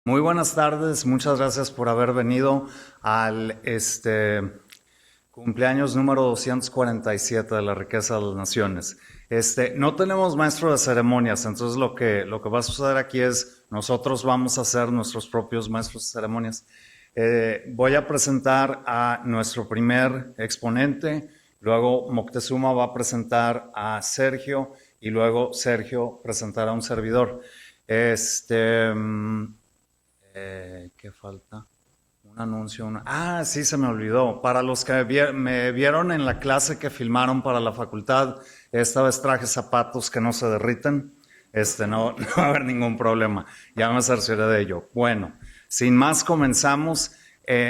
Muy buenas tardes, muchas gracias por haber venido al cumpleaños número 247 de la riqueza de las naciones. No tenemos maestro de ceremonias, entonces lo que va a suceder aquí es nosotros vamos a ser nuestros propios maestros de ceremonias. Voy a presentar a nuestro primer exponente, luego Moctezuma va a presentar a Sergio y luego Sergio presentará a un servidor. ¿Qué falta? Un anuncio. Sí, se me olvidó. Para los que me vieron en la clase que filmaron para la facultad, esta vez traje zapatos que no se derriten. No va a haber ningún problema. Ya me cercioré de ello. Bueno, sin más comenzamos.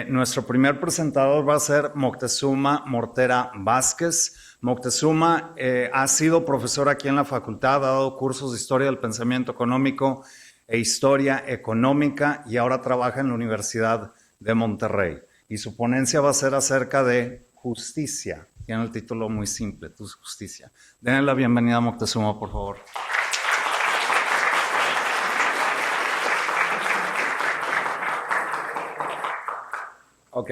Nuestro primer presentador va a ser Moctezuma Mortera Vázquez. Moctezuma ha sido profesor aquí en la facultad, ha dado cursos de historia del pensamiento económico e historia económica y ahora trabaja en la Universidad de Monterrey. Y su ponencia va a ser acerca de justicia. Tiene el título muy simple, Tu Justicia. Denle la bienvenida a Moctezuma, por favor. Ok,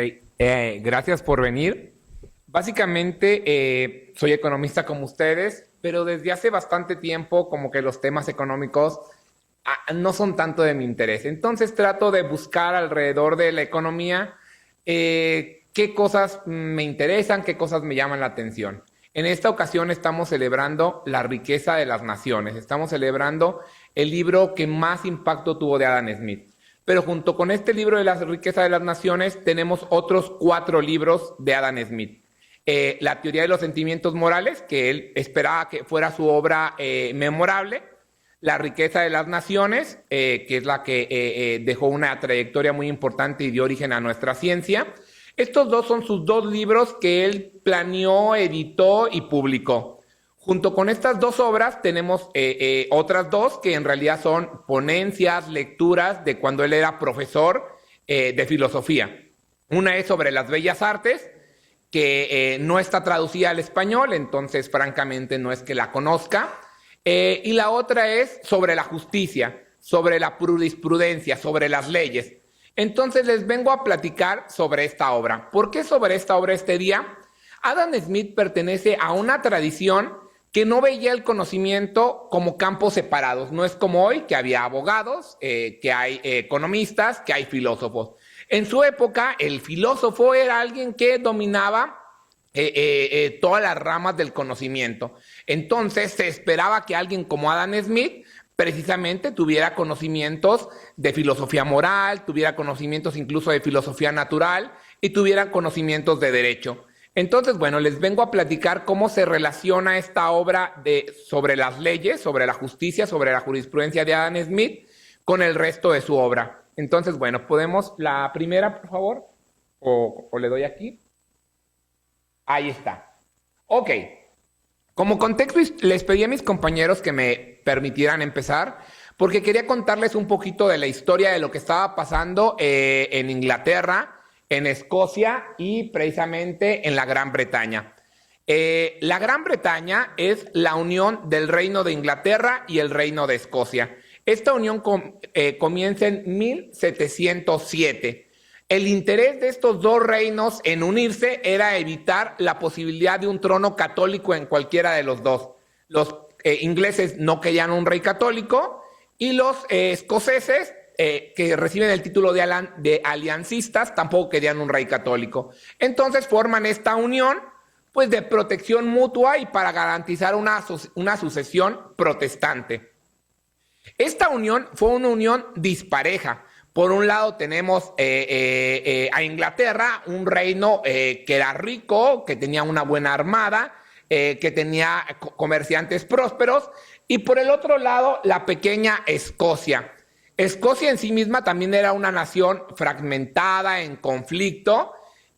gracias por venir. Básicamente soy economista como ustedes, pero desde hace bastante tiempo como que los temas económicos no son tanto de mi interés. Entonces trato de buscar alrededor de la economía qué cosas me interesan, qué cosas me llaman la atención. En esta ocasión estamos celebrando la riqueza de las naciones. Estamos celebrando el libro que más impacto tuvo de Adam Smith. Pero junto con este libro de la riqueza de las naciones tenemos otros 4 libros de Adam Smith. La teoría de los sentimientos morales, que él esperaba que fuera su obra memorable. La riqueza de las naciones, que es la que dejó una trayectoria muy importante y dio origen a nuestra ciencia. Estos 2 son sus 2 libros que él planeó, editó y publicó. Junto con estas 2 obras tenemos otras 2 que en realidad son ponencias, lecturas de cuando él era profesor de filosofía. Una es sobre las bellas artes, que no está traducida al español, entonces francamente no es que la conozca. Y la otra es sobre la justicia, sobre la jurisprudencia, sobre las leyes. Entonces les vengo a platicar sobre esta obra. ¿Por qué sobre esta obra este día? Adam Smith pertenece a una tradición que no veía el conocimiento como campos separados. No es como hoy, que había abogados, que hay economistas, que hay filósofos. En su época, el filósofo era alguien que dominaba todas las ramas del conocimiento. Entonces se esperaba que alguien como Adam Smith precisamente tuviera conocimientos de filosofía moral, tuviera conocimientos incluso de filosofía natural y tuviera conocimientos de derecho. Entonces, bueno, les vengo a platicar cómo se relaciona esta obra sobre las leyes, sobre la justicia, sobre la jurisprudencia de Adam Smith con el resto de su obra. Entonces, bueno, podemos la primera, por favor, o le doy aquí. Ahí está. Ok. Como contexto, les pedí a mis compañeros que me permitieran empezar porque quería contarles un poquito de la historia de lo que estaba pasando en Inglaterra, en Escocia y precisamente en la Gran Bretaña. La Gran Bretaña es la unión del Reino de Inglaterra y el Reino de Escocia. Esta unión comienza en 1707. El interés de estos 2 reinos en unirse era evitar la posibilidad de un trono católico en cualquiera de los 2. Los ingleses no querían un rey católico y los escoceses, que reciben el título de aliancistas, tampoco querían un rey católico. Entonces forman esta unión pues, de protección mutua y para garantizar una sucesión protestante. Esta unión fue una unión dispareja. Por un lado tenemos a Inglaterra, un reino que era rico, que tenía una buena armada, que tenía comerciantes prósperos, y por el otro lado la pequeña Escocia. Escocia en sí misma también era una nación fragmentada, en conflicto,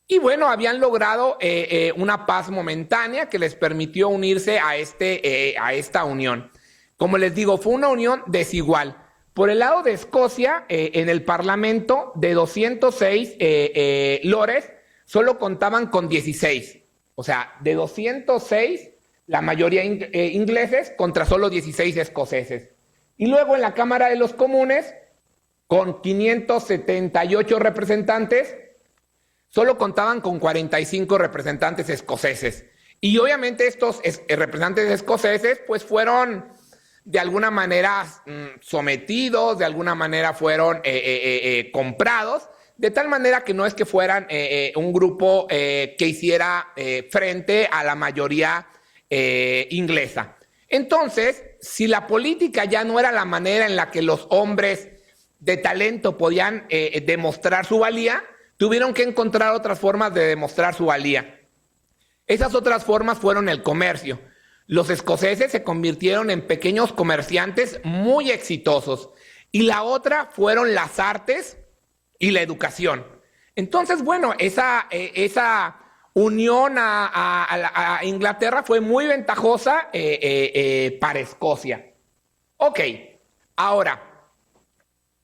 y bueno, habían logrado una paz momentánea que les permitió unirse a esta unión. Como les digo, fue una unión desigual. Por el lado de Escocia, en el Parlamento, de 206 lores, solo contaban con 16. O sea, de 206, la mayoría ingleses contra solo 16 escoceses. Y luego en la Cámara de los Comunes con 578 representantes, solo contaban con 45 representantes escoceses. Y obviamente estos representantes escoceses pues fueron de alguna manera sometidos, de alguna manera fueron comprados, de tal manera que no es que fueran un grupo que hiciera frente a la mayoría inglesa. Entonces, si la política ya no era la manera en la que los hombres de talento podían demostrar su valía, tuvieron que encontrar otras formas de demostrar su valía. Esas otras formas fueron el comercio. Los escoceses se convirtieron en pequeños comerciantes muy exitosos. Y la otra fueron las artes y la educación. Entonces, bueno, esa unión a Inglaterra fue muy ventajosa para Escocia. Ok, ahora,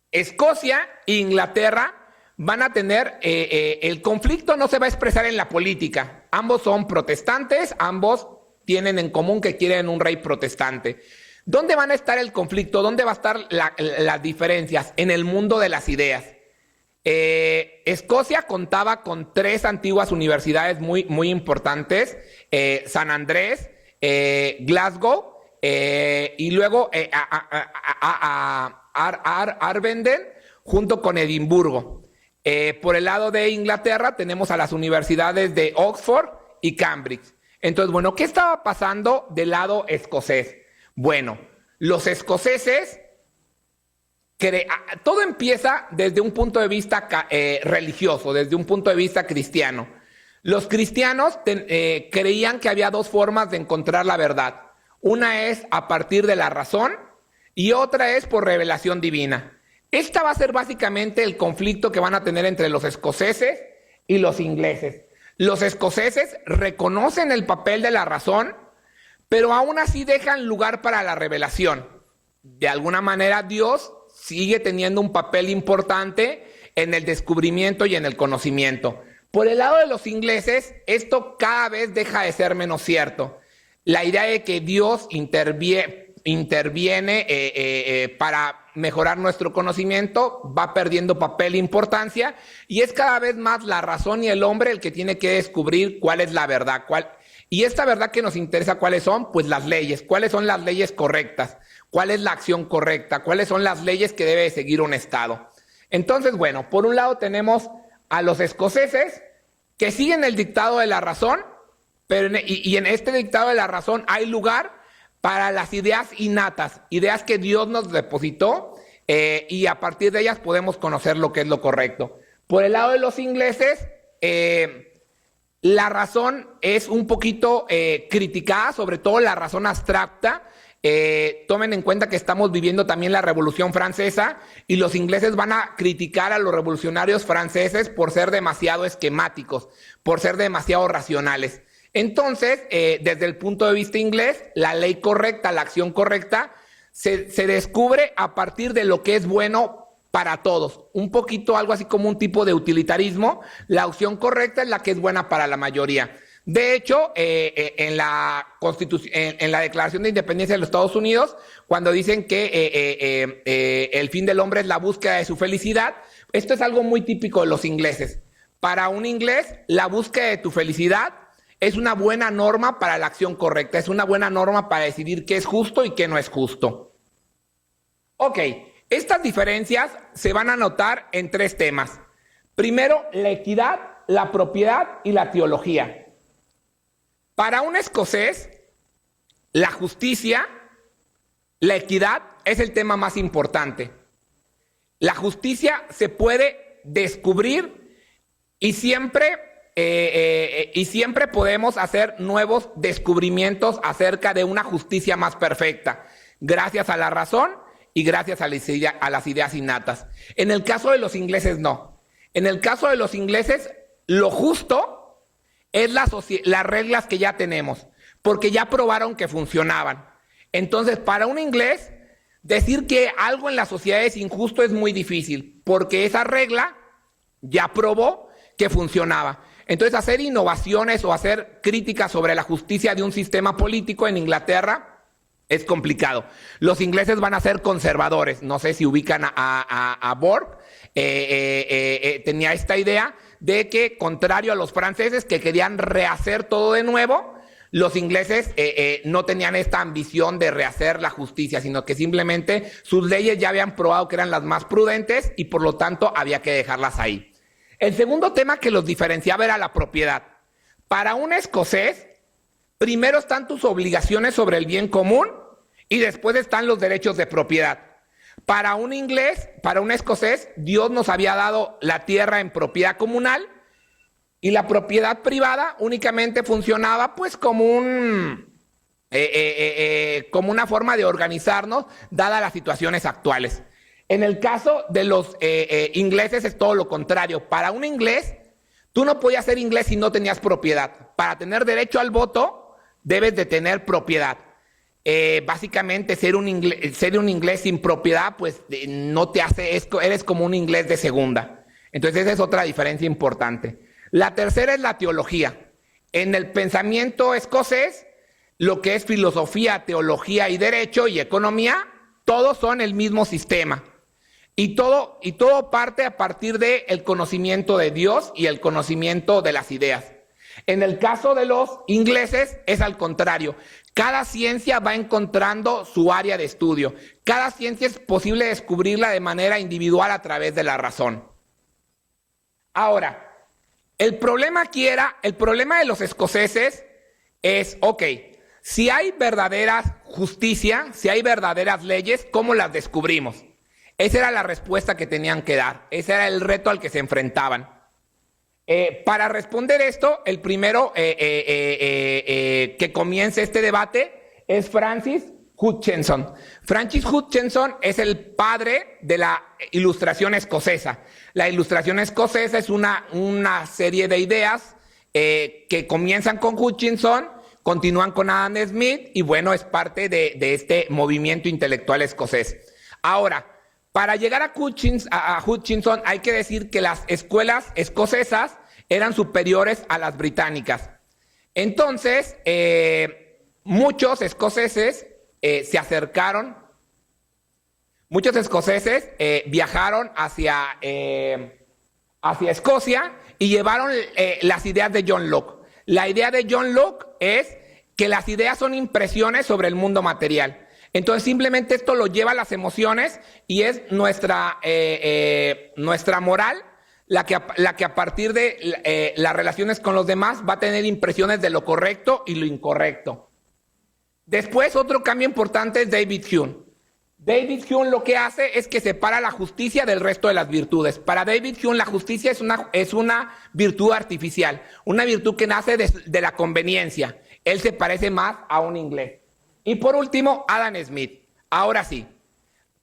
Escocia e Inglaterra van a tener, el conflicto no se va a expresar en la política. Ambos son protestantes, ambos tienen en común que quieren un rey protestante. ¿Dónde van a estar el conflicto? ¿Dónde va a estar las diferencias? En el mundo de las ideas. Escocia contaba con 3 antiguas universidades muy, muy importantes, San Andrés, Glasgow y luego Aberdeen junto con Edimburgo. Por el lado de Inglaterra tenemos a las universidades de Oxford y Cambridge. Entonces, bueno, ¿qué estaba pasando del lado escocés? Bueno, los escoceses, todo empieza desde un punto de vista religioso, desde un punto de vista cristiano. Los cristianos creían que había 2 formas de encontrar la verdad. Una es a partir de la razón y otra es por revelación divina. Esta va a ser básicamente el conflicto que van a tener entre los escoceses y los ingleses. Los escoceses reconocen el papel de la razón, pero aún así dejan lugar para la revelación. De alguna manera, Dios sigue teniendo un papel importante en el descubrimiento y en el conocimiento. Por el lado de los ingleses, esto cada vez deja de ser menos cierto. La idea de que Dios interviene para mejorar nuestro conocimiento va perdiendo papel e importancia, y es cada vez más la razón y el hombre el que tiene que descubrir cuál es la verdad. Y esta verdad que nos interesa, ¿cuáles son? Pues las leyes. ¿Cuáles son las leyes correctas? ¿Cuál es la acción correcta? ¿Cuáles son las leyes que debe seguir un Estado? Entonces, bueno, por un lado tenemos a los escoceses que siguen el dictado de la razón, pero en este dictado de la razón hay lugar para las ideas innatas, ideas que Dios nos depositó y a partir de ellas podemos conocer lo que es lo correcto. Por el lado de los ingleses, la razón es un poquito criticada, sobre todo la razón abstracta. Tomen en cuenta que estamos viviendo también la Revolución Francesa y los ingleses van a criticar a los revolucionarios franceses por ser demasiado esquemáticos, por ser demasiado racionales. Entonces, desde el punto de vista inglés, la ley correcta, la acción correcta, se descubre a partir de lo que es bueno para todos. Un poquito algo así como un tipo de utilitarismo. La acción correcta es la que es buena para la mayoría. De hecho, en la Declaración de Independencia de los Estados Unidos, cuando dicen que el fin del hombre es la búsqueda de su felicidad, esto es algo muy típico de los ingleses. Para un inglés, la búsqueda de tu felicidad es una buena norma para la acción correcta, es una buena norma para decidir qué es justo y qué no es justo. Ok, estas diferencias se van a notar en 3 temas. Primero, la equidad, la propiedad y la teología. Para un escocés, la justicia, la equidad es el tema más importante. La justicia se puede descubrir y siempre podemos hacer nuevos descubrimientos acerca de una justicia más perfecta, gracias a la razón y gracias a las ideas innatas. En el caso de los ingleses, no. En el caso de los ingleses, lo justo es las reglas que ya tenemos, porque ya probaron que funcionaban. Entonces, para un inglés, decir que algo en la sociedad es injusto es muy difícil, porque esa regla ya probó que funcionaba. Entonces, hacer innovaciones o hacer críticas sobre la justicia de un sistema político en Inglaterra es complicado. Los ingleses van a ser conservadores. No sé si ubican a Borg. Tenía esta idea de que, contrario a los franceses que querían rehacer todo de nuevo, los ingleses no tenían esta ambición de rehacer la justicia, sino que simplemente sus leyes ya habían probado que eran las más prudentes y por lo tanto había que dejarlas ahí. El segundo tema que los diferenciaba era la propiedad. Para un escocés, primero están tus obligaciones sobre el bien común y después están los derechos de propiedad. Para un inglés, para un escocés, Dios nos había dado la tierra en propiedad comunal y la propiedad privada únicamente funcionaba pues como como una forma de organizarnos dadas las situaciones actuales. En el caso de los ingleses es todo lo contrario. Para un inglés, tú no podías ser inglés si no tenías propiedad. Para tener derecho al voto, debes de tener propiedad. Básicamente ser un inglés sin propiedad pues no te hace, eres como un inglés de segunda. Entonces esa es otra diferencia importante. La tercera es la teología. En el pensamiento escocés, lo que es filosofía, teología y derecho y economía, todos son el mismo sistema. Y todo parte a partir del conocimiento de Dios y el conocimiento de las ideas. En el caso de los ingleses es al contrario. Cada ciencia va encontrando su área de estudio. Cada ciencia es posible descubrirla de manera individual a través de la razón. Ahora, el problema de los escoceses es, si hay verdadera justicia, si hay verdaderas leyes, ¿cómo las descubrimos? Esa era la respuesta que tenían que dar. Ese era el reto al que se enfrentaban. Para responder esto, el primero que comienza este debate es Francis Hutchinson. Francis Hutchinson es el padre de la Ilustración escocesa. La Ilustración escocesa es una serie de ideas que comienzan con Hutchinson, continúan con Adam Smith y bueno, es parte de este movimiento intelectual escocés. Ahora, para llegar a Hutchinson hay que decir que las escuelas escocesas eran superiores a las británicas. Entonces, muchos escoceses se acercaron, muchos escoceses viajaron hacia Escocia y llevaron las ideas de John Locke. La idea de John Locke es que las ideas son impresiones sobre el mundo material. Entonces simplemente esto lo lleva a las emociones y es nuestra moral la que a partir de las relaciones con los demás va a tener impresiones de lo correcto y lo incorrecto. Después otro cambio importante es David Hume. David Hume lo que hace es que separa la justicia del resto de las virtudes. Para David Hume la justicia es una virtud artificial, una virtud que nace de la conveniencia. Él se parece más a un inglés. Y por último, Adam Smith. Ahora sí,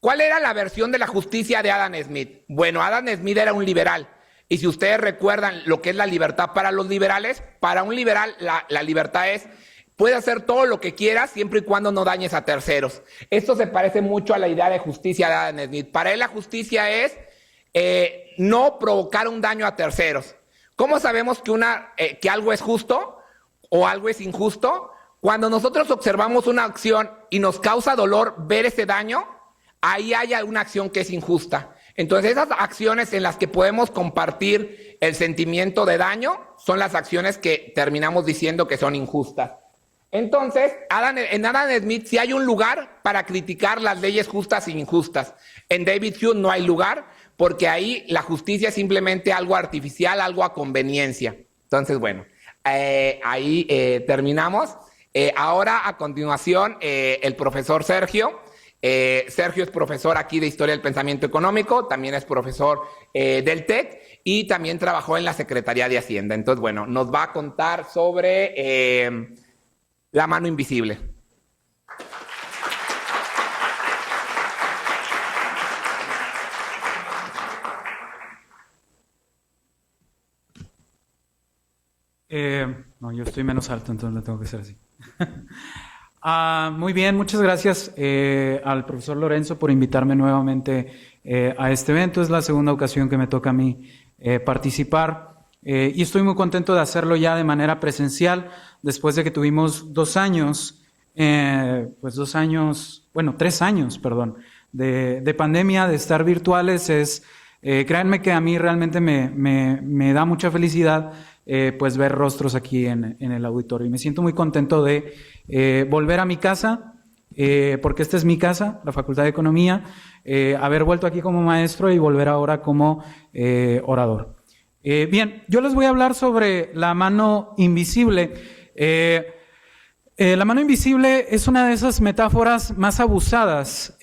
¿cuál era la versión de la justicia de Adam Smith? Bueno, Adam Smith era un liberal. Y si ustedes recuerdan lo que es la libertad para los liberales, para un liberal la libertad es, puedes hacer todo lo que quieras siempre y cuando no dañes a terceros. Esto se parece mucho a la idea de justicia de Adam Smith. Para él la justicia es no provocar un daño a terceros. ¿Cómo sabemos que algo es justo o algo es injusto? Cuando nosotros observamos una acción y nos causa dolor ver ese daño, ahí hay alguna acción que es injusta. Entonces esas acciones en las que podemos compartir el sentimiento de daño son las acciones que terminamos diciendo que son injustas. Entonces, en Adam Smith sí hay un lugar para criticar las leyes justas e injustas. En David Hume no hay lugar porque ahí la justicia es simplemente algo artificial, algo a conveniencia. Entonces, bueno, ahí terminamos. Ahora, a continuación, el profesor Sergio. Sergio es profesor aquí de Historia del Pensamiento Económico, también es profesor del TEC y también trabajó en la Secretaría de Hacienda. Entonces, bueno, nos va a contar sobre la mano invisible. No, yo estoy menos alto, entonces lo tengo que hacer así. Muy bien, muchas gracias al profesor Lorenzo por invitarme nuevamente a este evento. Es la segunda ocasión que me toca a mí participar y estoy muy contento de hacerlo ya de manera presencial después de que tuvimos 2 años pues 2 años, bueno, 3 años, perdón, de pandemia, de estar virtuales, créanme que a mí realmente me da mucha felicidad pues ver rostros aquí en el auditorio. Y me siento muy contento de volver a mi casa, porque esta es mi casa, la Facultad de Economía, haber vuelto aquí como maestro y volver ahora como orador. Bien, yo les voy a hablar sobre la mano invisible. La mano invisible es una de esas metáforas más abusadas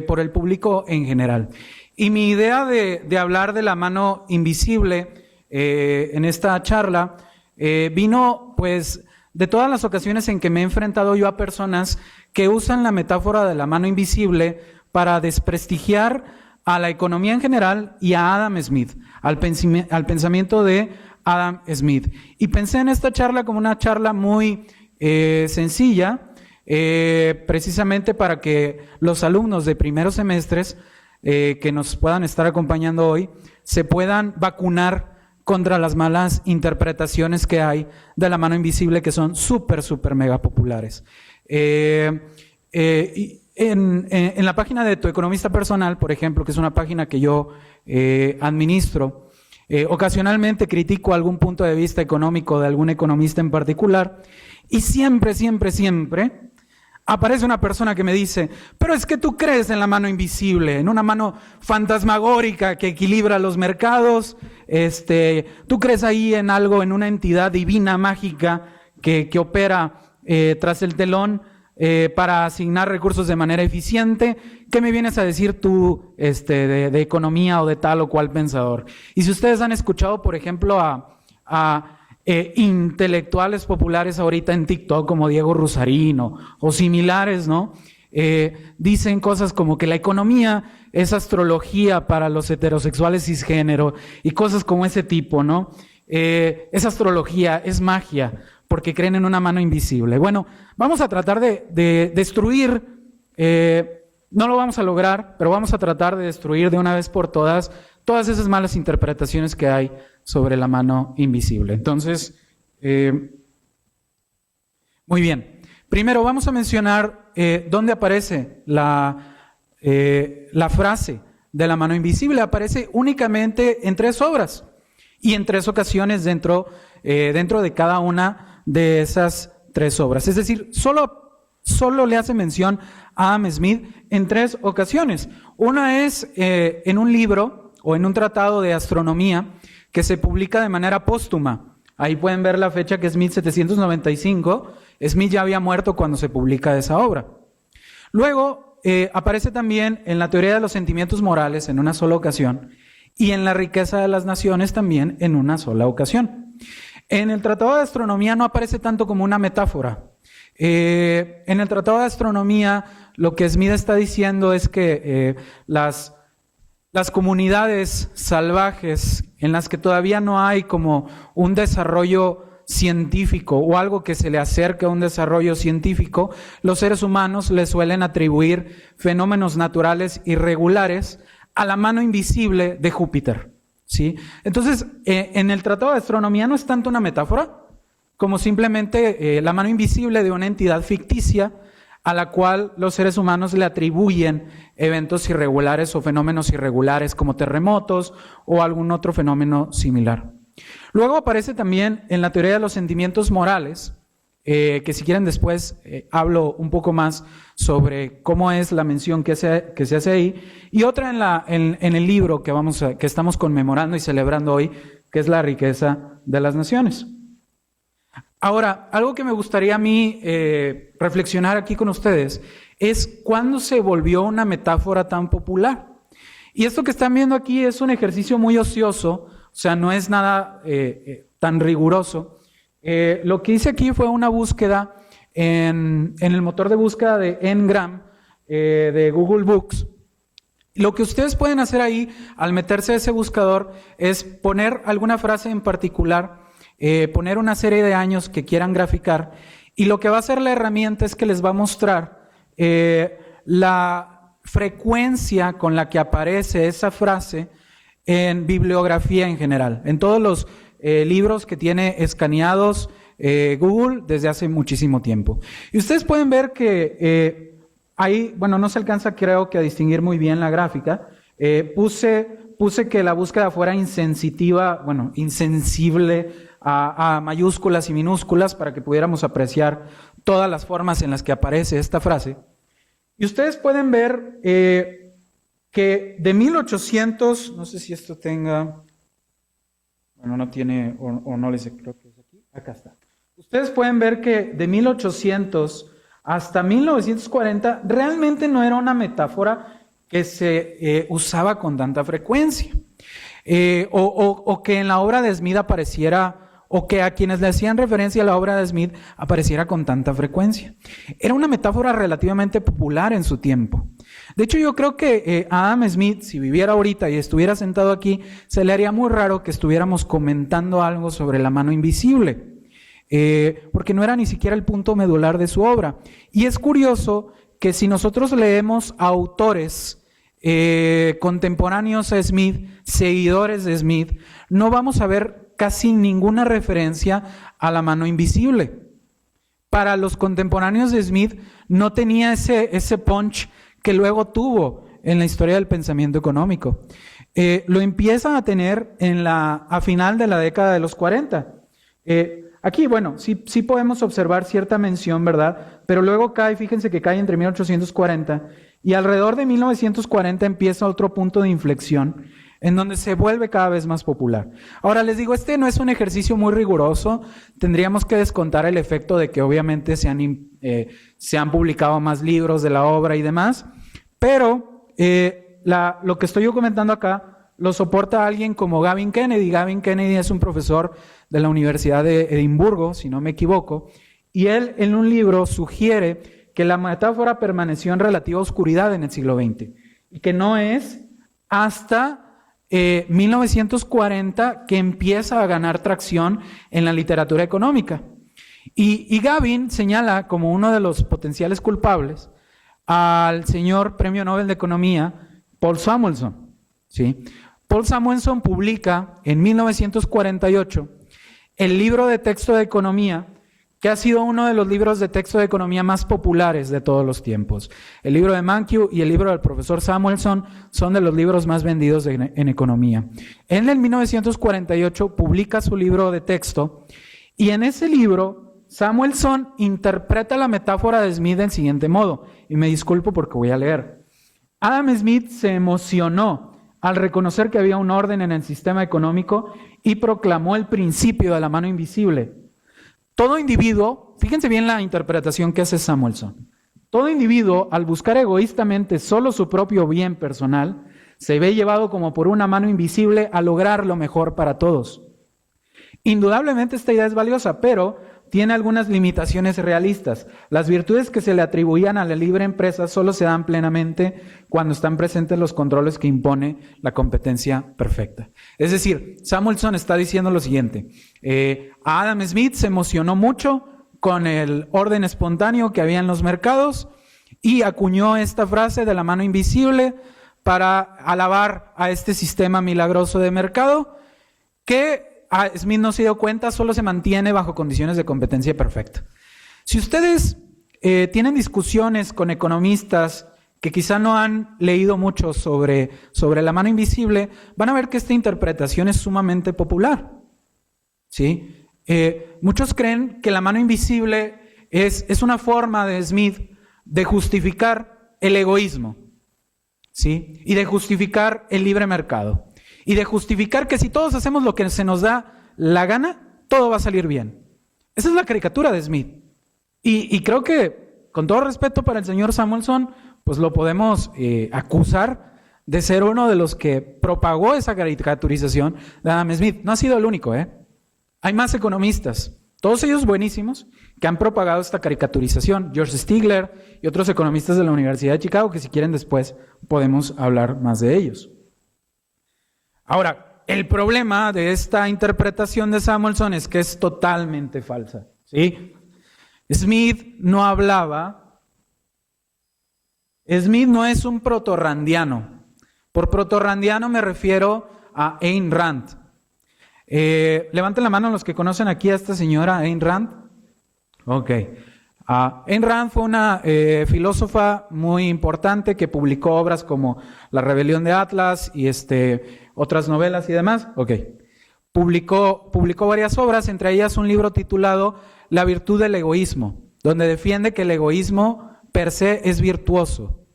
por el público en general. Y mi idea de hablar de la mano invisible en esta charla vino pues de todas las ocasiones en que me he enfrentado yo a personas que usan la metáfora de la mano invisible para desprestigiar a la economía en general y a Adam Smith, al pensamiento de Adam Smith. Y pensé en esta charla como una charla muy sencilla, precisamente para que los alumnos de primeros semestres que nos puedan estar acompañando hoy se puedan vacunar contra las malas interpretaciones que hay de la mano invisible, que son súper mega populares. En la página de Tu Economista Personal, por ejemplo, que es una página que yo administro, ocasionalmente critico algún punto de vista económico de algún economista en particular, y siempre aparece una persona que me dice, pero es que tú crees en la mano invisible, en una mano fantasmagórica que equilibra los mercados, tú crees ahí en algo, en una entidad divina, mágica, que opera tras el telón para asignar recursos de manera eficiente. ¿Qué me vienes a decir tú de economía o de tal o cual pensador? Y si ustedes han escuchado, por ejemplo, a intelectuales populares ahorita en TikTok como Diego Rusarín o similares, ¿no? Dicen cosas como que la economía es astrología para los heterosexuales cisgénero y cosas como ese tipo, ¿no? Es astrología, es magia, porque creen en una mano invisible. Bueno, vamos a tratar de destruir, no lo vamos a lograr, pero vamos a tratar de destruir de una vez por todas esas malas interpretaciones que hay sobre la mano invisible. Entonces, muy bien. Primero vamos a mencionar dónde aparece la frase de la mano invisible. Aparece únicamente en 3 obras y en 3 ocasiones dentro de cada una de esas 3 obras. Es decir, solo le hace mención a Adam Smith en 3 ocasiones. Una es en un libro o en un tratado de astronomía que se publica de manera póstuma. Ahí pueden ver la fecha, que es 1795. Smith ya había muerto cuando se publica esa obra. Luego aparece también en la teoría de los sentimientos morales en una sola ocasión y en la riqueza de las naciones también en una sola ocasión. En el tratado de astronomía no aparece tanto como una metáfora. En el tratado de astronomía lo que Smith está diciendo es que las comunidades salvajes en las que todavía no hay como un desarrollo científico o algo que se le acerque a un desarrollo científico, los seres humanos le suelen atribuir fenómenos naturales irregulares a la mano invisible de Júpiter, ¿sí? Entonces, en el Tratado de Astronomía no es tanto una metáfora como simplemente la mano invisible de una entidad ficticia a la cual los seres humanos le atribuyen eventos irregulares o fenómenos irregulares como terremotos o algún otro fenómeno similar. Luego aparece también en la teoría de los sentimientos morales, que si quieren después hablo un poco más sobre cómo es la mención que se hace ahí, y otra en el libro que estamos conmemorando y celebrando hoy, que es la riqueza de las naciones. Ahora, algo que me gustaría a mí reflexionar aquí con ustedes es cuándo se volvió una metáfora tan popular. Y esto que están viendo aquí es un ejercicio muy ocioso, o sea, no es nada tan riguroso. Lo que hice aquí fue una búsqueda en el motor de búsqueda de Ngram de Google Books. Lo que ustedes pueden hacer ahí al meterse a ese buscador es poner alguna frase en particular, poner una serie de años que quieran graficar, y lo que va a hacer la herramienta es que les va a mostrar la frecuencia con la que aparece esa frase en bibliografía en general. En todos los libros que tiene escaneados Google desde hace muchísimo tiempo. Y ustedes pueden ver que ahí, bueno, no se alcanza creo que a distinguir muy bien la gráfica. Puse que la búsqueda fuera insensitiva, bueno, insensible a mayúsculas y minúsculas para que pudiéramos apreciar todas las formas en las que aparece esta frase. Y ustedes pueden ver que de 1800, no sé si esto tenga, bueno, no tiene, o no les creo que es aquí, acá está. Ustedes pueden ver que de 1800 hasta 1940 realmente no era una metáfora que se usaba con tanta frecuencia, o que en la obra de Smith apareciera, o que a quienes le hacían referencia a la obra de Smith apareciera con tanta frecuencia. Era una metáfora relativamente popular en su tiempo. De hecho, yo creo que a Adam Smith, si viviera ahorita y estuviera sentado aquí, se le haría muy raro que estuviéramos comentando algo sobre la mano invisible, porque no era ni siquiera el punto medular de su obra. Y es curioso que si nosotros leemos a autores contemporáneos a Smith, seguidores de Smith, no vamos a ver casi ninguna referencia a la mano invisible. Para los contemporáneos de Smith no tenía ese punch que luego tuvo en la historia del pensamiento económico. Lo empieza a tener a final de la década de los 40. Aquí, bueno, sí podemos observar cierta mención, ¿verdad? Pero luego fíjense que cae entre 1840 y alrededor de 1940 empieza otro punto de inflexión en donde se vuelve cada vez más popular. Ahora les digo, este no es un ejercicio muy riguroso, tendríamos que descontar el efecto de que obviamente se han publicado más libros de la obra y demás, pero lo que estoy yo comentando acá lo soporta alguien como Gavin Kennedy. Gavin Kennedy es un profesor de la Universidad de Edimburgo, si no me equivoco, y él en un libro sugiere que la metáfora permaneció en relativa oscuridad en el siglo XX, y que no es hasta 1940 que empieza a ganar tracción en la literatura económica. Y Gavin señala como uno de los potenciales culpables al señor Premio Nobel de Economía, Paul Samuelson, ¿sí? Paul Samuelson publica en 1948 el libro de texto de economía, que ha sido uno de los libros de texto de economía más populares de todos los tiempos. El libro de Mankiw y el libro del profesor Samuelson son de los libros más vendidos en economía. En el 1948 publica su libro de texto y en ese libro Samuelson interpreta la metáfora de Smith del siguiente modo, y me disculpo porque voy a leer. Adam Smith se emocionó al reconocer que había un orden en el sistema económico y proclamó el principio de la mano invisible. Todo individuo, fíjense bien la interpretación que hace Samuelson, todo individuo al buscar egoístamente solo su propio bien personal, se ve llevado como por una mano invisible a lograr lo mejor para todos. Indudablemente esta idea es valiosa, pero tiene algunas limitaciones realistas. Las virtudes que se le atribuían a la libre empresa solo se dan plenamente cuando están presentes los controles que impone la competencia perfecta. Es decir, Samuelson está diciendo lo siguiente: Adam Smith se emocionó mucho con el orden espontáneo que había en los mercados y acuñó esta frase de la mano invisible para alabar a este sistema milagroso de mercado que Smith no se dio cuenta, solo se mantiene bajo condiciones de competencia perfecta. Si ustedes tienen discusiones con economistas que quizá no han leído mucho sobre la mano invisible, van a ver que esta interpretación es sumamente popular, ¿sí? Muchos creen que la mano invisible es una forma de Smith de justificar el egoísmo, ¿sí? Y de justificar el libre mercado. Y de justificar que si todos hacemos lo que se nos da la gana, todo va a salir bien. Esa es la caricatura de Smith. Y creo que, con todo respeto para el señor Samuelson, pues lo podemos acusar de ser uno de los que propagó esa caricaturización de Adam Smith. No ha sido el único, ¿eh? Hay más economistas, todos ellos buenísimos, que han propagado esta caricaturización. George Stigler y otros economistas de la Universidad de Chicago, que si quieren después podemos hablar más de ellos. Ahora, el problema de esta interpretación de Samuelson es que es totalmente falsa, ¿sí? Smith no es un protorrandiano. Por protorrandiano me refiero a Ayn Rand. Levanten la mano los que conocen aquí a esta señora Ayn Rand. Ok. Ayn Rand fue una filósofa muy importante que publicó obras como La rebelión de Atlas y otras novelas y demás. Ok. Publicó varias obras, entre ellas un libro titulado La virtud del egoísmo, donde defiende que el egoísmo per se es virtuoso.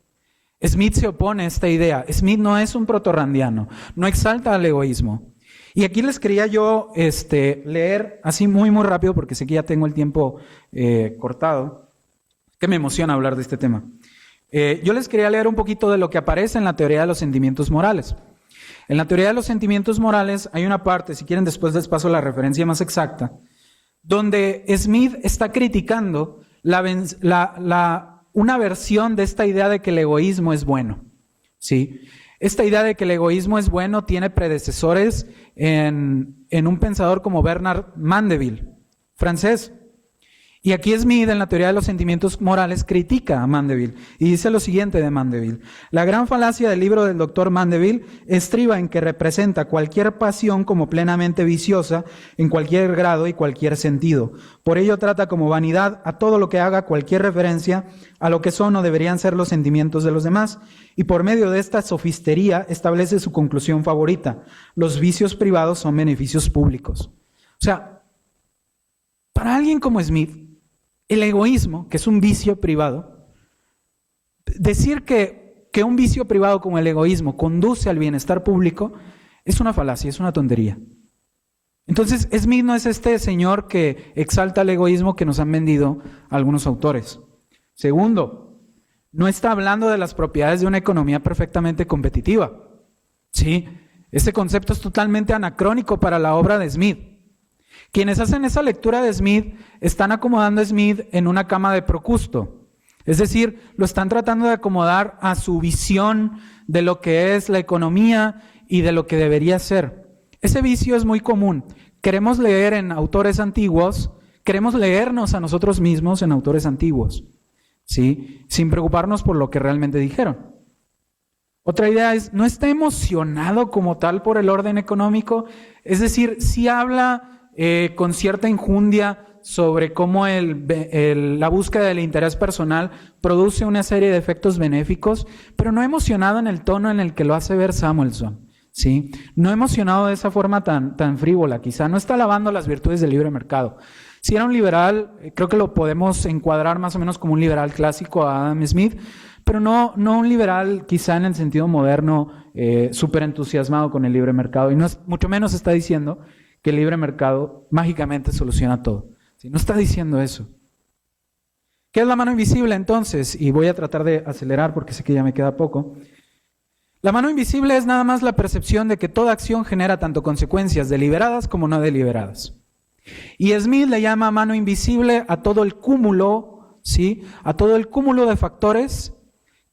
Smith se opone a esta idea. Smith no es un proto-randiano, no exalta al egoísmo. Y aquí les quería yo leer así muy rápido, porque sé que ya tengo el tiempo cortado, que me emociona hablar de este tema. Yo les quería leer un poquito de lo que aparece en la teoría de los sentimientos morales. En la teoría de los sentimientos morales hay una parte, si quieren después les paso la referencia más exacta, donde Smith está criticando una versión de esta idea de que el egoísmo es bueno, ¿sí? Esta idea de que el egoísmo es bueno tiene predecesores en un pensador como Bernard Mandeville, francés. Y aquí Smith, en la teoría de los sentimientos morales, critica a Mandeville y dice lo siguiente de Mandeville: la gran falacia del libro del doctor Mandeville estriba en que representa cualquier pasión como plenamente viciosa en cualquier grado y cualquier sentido. Por ello trata como vanidad a todo lo que haga cualquier referencia a lo que son o deberían ser los sentimientos de los demás, y por medio de esta sofistería establece su conclusión favorita: los vicios privados son beneficios públicos. O sea, para alguien como Smith, el egoísmo, que es un vicio privado, decir que un vicio privado como el egoísmo conduce al bienestar público es una falacia, es una tontería. Entonces, Smith no es este señor que exalta el egoísmo que nos han vendido algunos autores. Segundo, no está hablando de las propiedades de una economía perfectamente competitiva. Sí, este concepto es totalmente anacrónico para la obra de Smith. Quienes hacen esa lectura de Smith están acomodando a Smith en una cama de Procusto. Es decir, lo están tratando de acomodar a su visión de lo que es la economía y de lo que debería ser. Ese vicio es muy común. Queremos leer en autores antiguos, queremos leernos a nosotros mismos en autores antiguos, ¿sí? Sin preocuparnos por lo que realmente dijeron. Otra idea es, no está emocionado como tal por el orden económico, es decir, sí habla con cierta injundia sobre cómo la búsqueda del interés personal produce una serie de efectos benéficos, pero no emocionado en el tono en el que lo hace ver Samuelson, ¿sí? No emocionado de esa forma tan frívola, quizá no está alabando las virtudes del libre mercado. Si era un liberal, creo que lo podemos encuadrar más o menos como un liberal clásico a Adam Smith, pero no un liberal quizá en el sentido moderno, súper entusiasmado con el libre mercado, y mucho menos está diciendo que el libre mercado mágicamente soluciona todo. ¿Sí? No está diciendo eso. ¿Qué es la mano invisible entonces? Y voy a tratar de acelerar porque sé que ya me queda poco. La mano invisible es nada más la percepción de que toda acción genera tanto consecuencias deliberadas como no deliberadas. Y Smith le llama mano invisible a todo el cúmulo, ¿sí? A todo el cúmulo de factores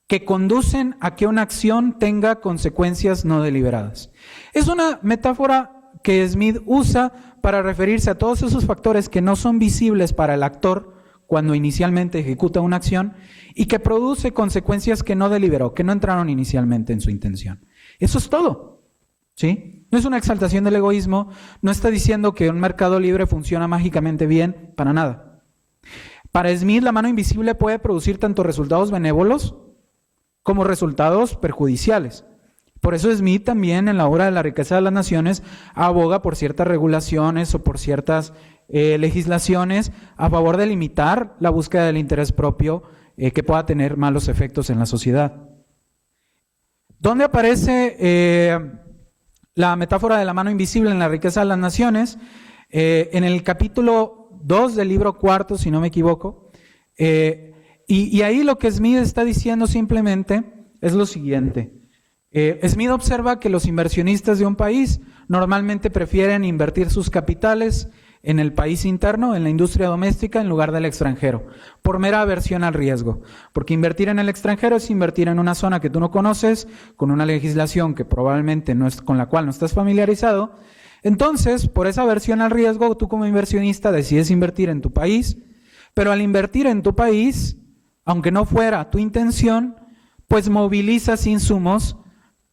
que conducen a que una acción tenga consecuencias no deliberadas. Es una metáfora que Smith usa para referirse a todos esos factores que no son visibles para el actor cuando inicialmente ejecuta una acción y que produce consecuencias que no deliberó, que no entraron inicialmente en su intención. Eso es todo, ¿sí? No es una exaltación del egoísmo, no está diciendo que un mercado libre funciona mágicamente bien, para nada. Para Smith, la mano invisible puede producir tanto resultados benévolos como resultados perjudiciales. Por eso Smith también en la obra de La riqueza de las naciones aboga por ciertas regulaciones o por ciertas legislaciones a favor de limitar la búsqueda del interés propio que pueda tener malos efectos en la sociedad. ¿Dónde aparece la metáfora de la mano invisible en La riqueza de las naciones? En el capítulo 2 del libro cuarto, si no me equivoco. Y ahí lo que Smith está diciendo simplemente es lo siguiente. Smith observa que los inversionistas de un país normalmente prefieren invertir sus capitales en el país interno, en la industria doméstica, en lugar del extranjero, por mera aversión al riesgo. Porque invertir en el extranjero es invertir en una zona que tú no conoces, con una legislación que probablemente con la cual no estás familiarizado. Entonces, por esa aversión al riesgo, tú como inversionista decides invertir en tu país, pero al invertir en tu país, aunque no fuera tu intención, pues movilizas insumos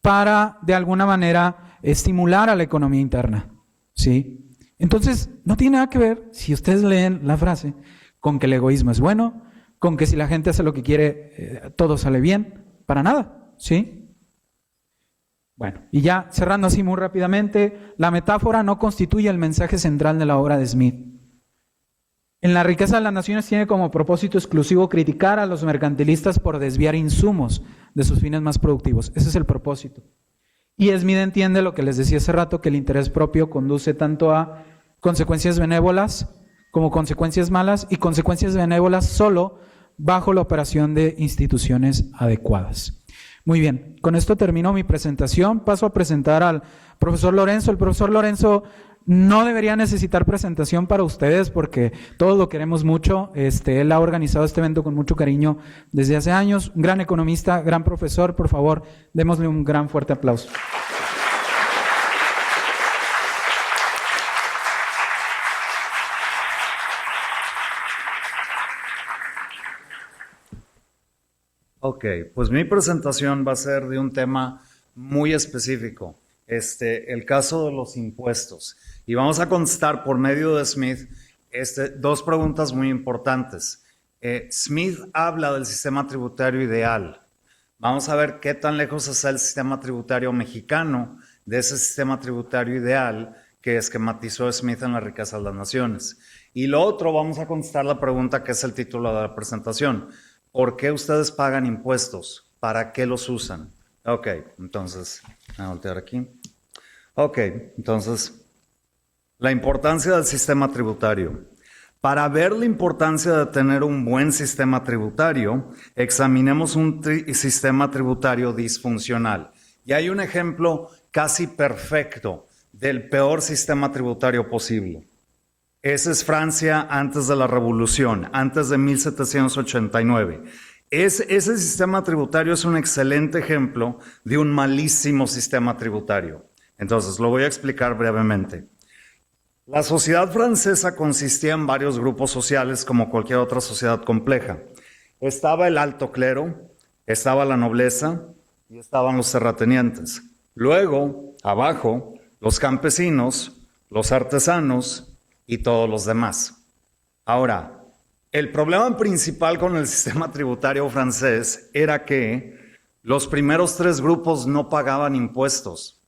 para, de alguna manera, estimular a la economía interna, ¿sí? Entonces, no tiene nada que ver, si ustedes leen la frase, con que el egoísmo es bueno, con que si la gente hace lo que quiere, todo sale bien, para nada, ¿sí? Bueno, y ya cerrando así muy rápidamente, la metáfora no constituye el mensaje central de la obra de Smith. En La riqueza de las naciones tiene como propósito exclusivo criticar a los mercantilistas por desviar insumos de sus fines más productivos. Ese es el propósito. Y Smith entiende lo que les decía hace rato, que el interés propio conduce tanto a consecuencias benévolas como consecuencias malas, y consecuencias benévolas solo bajo la operación de instituciones adecuadas. Muy bien, con esto termino mi presentación. Paso a presentar al profesor Lorenzo. El profesor Lorenzo no debería necesitar presentación para ustedes porque todos lo queremos mucho. Él ha organizado este evento con mucho cariño desde hace años. Un gran economista, gran profesor. Por favor, démosle un gran fuerte aplauso. Ok, pues mi presentación va a ser de un tema muy específico, el caso de los impuestos. Y vamos a contestar por medio de Smith dos preguntas muy importantes. Smith habla del sistema tributario ideal. Vamos a ver qué tan lejos está el sistema tributario mexicano de ese sistema tributario ideal que esquematizó Smith en La riqueza de las naciones. Y lo otro, vamos a contestar la pregunta que es el título de la presentación. ¿Por qué ustedes pagan impuestos? ¿Para qué los usan? Ok, entonces, voy a voltear aquí. Ok, entonces, la importancia del sistema tributario. Para ver la importancia de tener un buen sistema tributario, examinemos un sistema tributario disfuncional. Y hay un ejemplo casi perfecto del peor sistema tributario posible. Esa es Francia antes de la Revolución, antes de 1789. Ese sistema tributario es un excelente ejemplo de un malísimo sistema tributario. Entonces, lo voy a explicar brevemente. La sociedad francesa consistía en varios grupos sociales como cualquier otra sociedad compleja. Estaba el alto clero, estaba la nobleza y estaban los terratenientes. Luego, abajo, los campesinos, los artesanos y todos los demás. Ahora, el problema principal con el sistema tributario francés era que los primeros tres grupos no pagaban impuestos.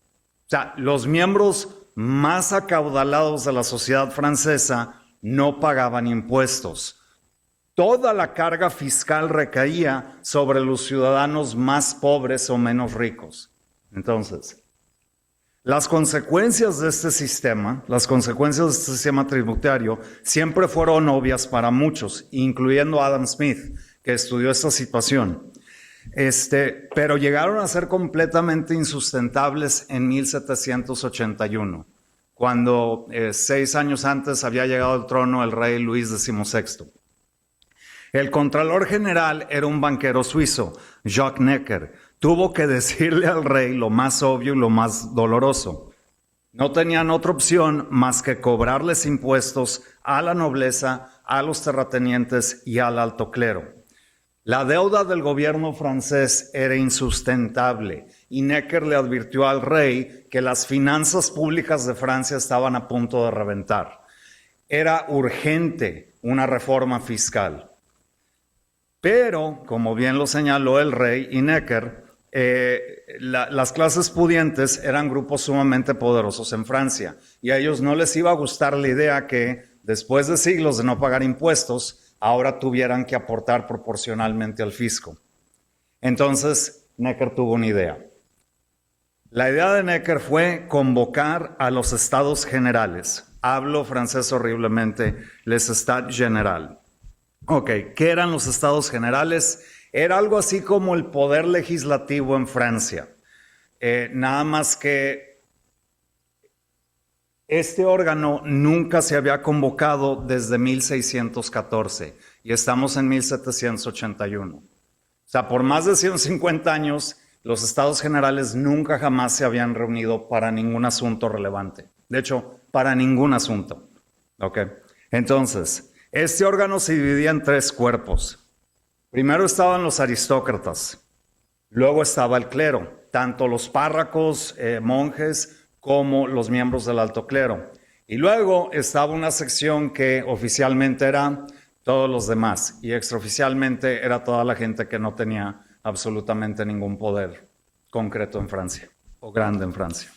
O sea, los miembros más acaudalados de la sociedad francesa no pagaban impuestos. Toda la carga fiscal recaía sobre los ciudadanos más pobres o menos ricos. Entonces, las consecuencias de este sistema, tributario, siempre fueron obvias para muchos, incluyendo Adam Smith, que estudió esta situación. Pero llegaron a ser completamente insustentables en 1781, cuando 6 años antes había llegado al trono el rey Luis XVI. El contralor general era un banquero suizo, Jacques Necker. Tuvo que decirle al rey lo más obvio y lo más doloroso. No tenían otra opción más que cobrarles impuestos a la nobleza, a los terratenientes y al alto clero. La deuda del gobierno francés era insustentable y Necker le advirtió al rey que las finanzas públicas de Francia estaban a punto de reventar. Era urgente una reforma fiscal. Pero, como bien lo señaló el rey y Necker, las clases pudientes eran grupos sumamente poderosos en Francia y a ellos no les iba a gustar la idea que después de siglos de no pagar impuestos, ahora tuvieran que aportar proporcionalmente al fisco. Entonces, Necker tuvo una idea. La idea de Necker fue convocar a los estados generales. Hablo francés horriblemente, les États généraux. Ok, ¿qué eran los estados generales? Era algo así como el poder legislativo en Francia. Nada más que este órgano nunca se había convocado desde 1614 y estamos en 1781. O sea, por más de 150 años, los estados generales nunca jamás se habían reunido para ningún asunto relevante. De hecho, para ningún asunto. Ok, entonces, este órgano se dividía en 3 cuerpos. Primero estaban los aristócratas, luego estaba el clero, tanto los párrocos, monjes, como los miembros del alto clero. Y luego estaba una sección que oficialmente era todos los demás y extraoficialmente era toda la gente que no tenía absolutamente ningún poder concreto en Francia o grande en Francia.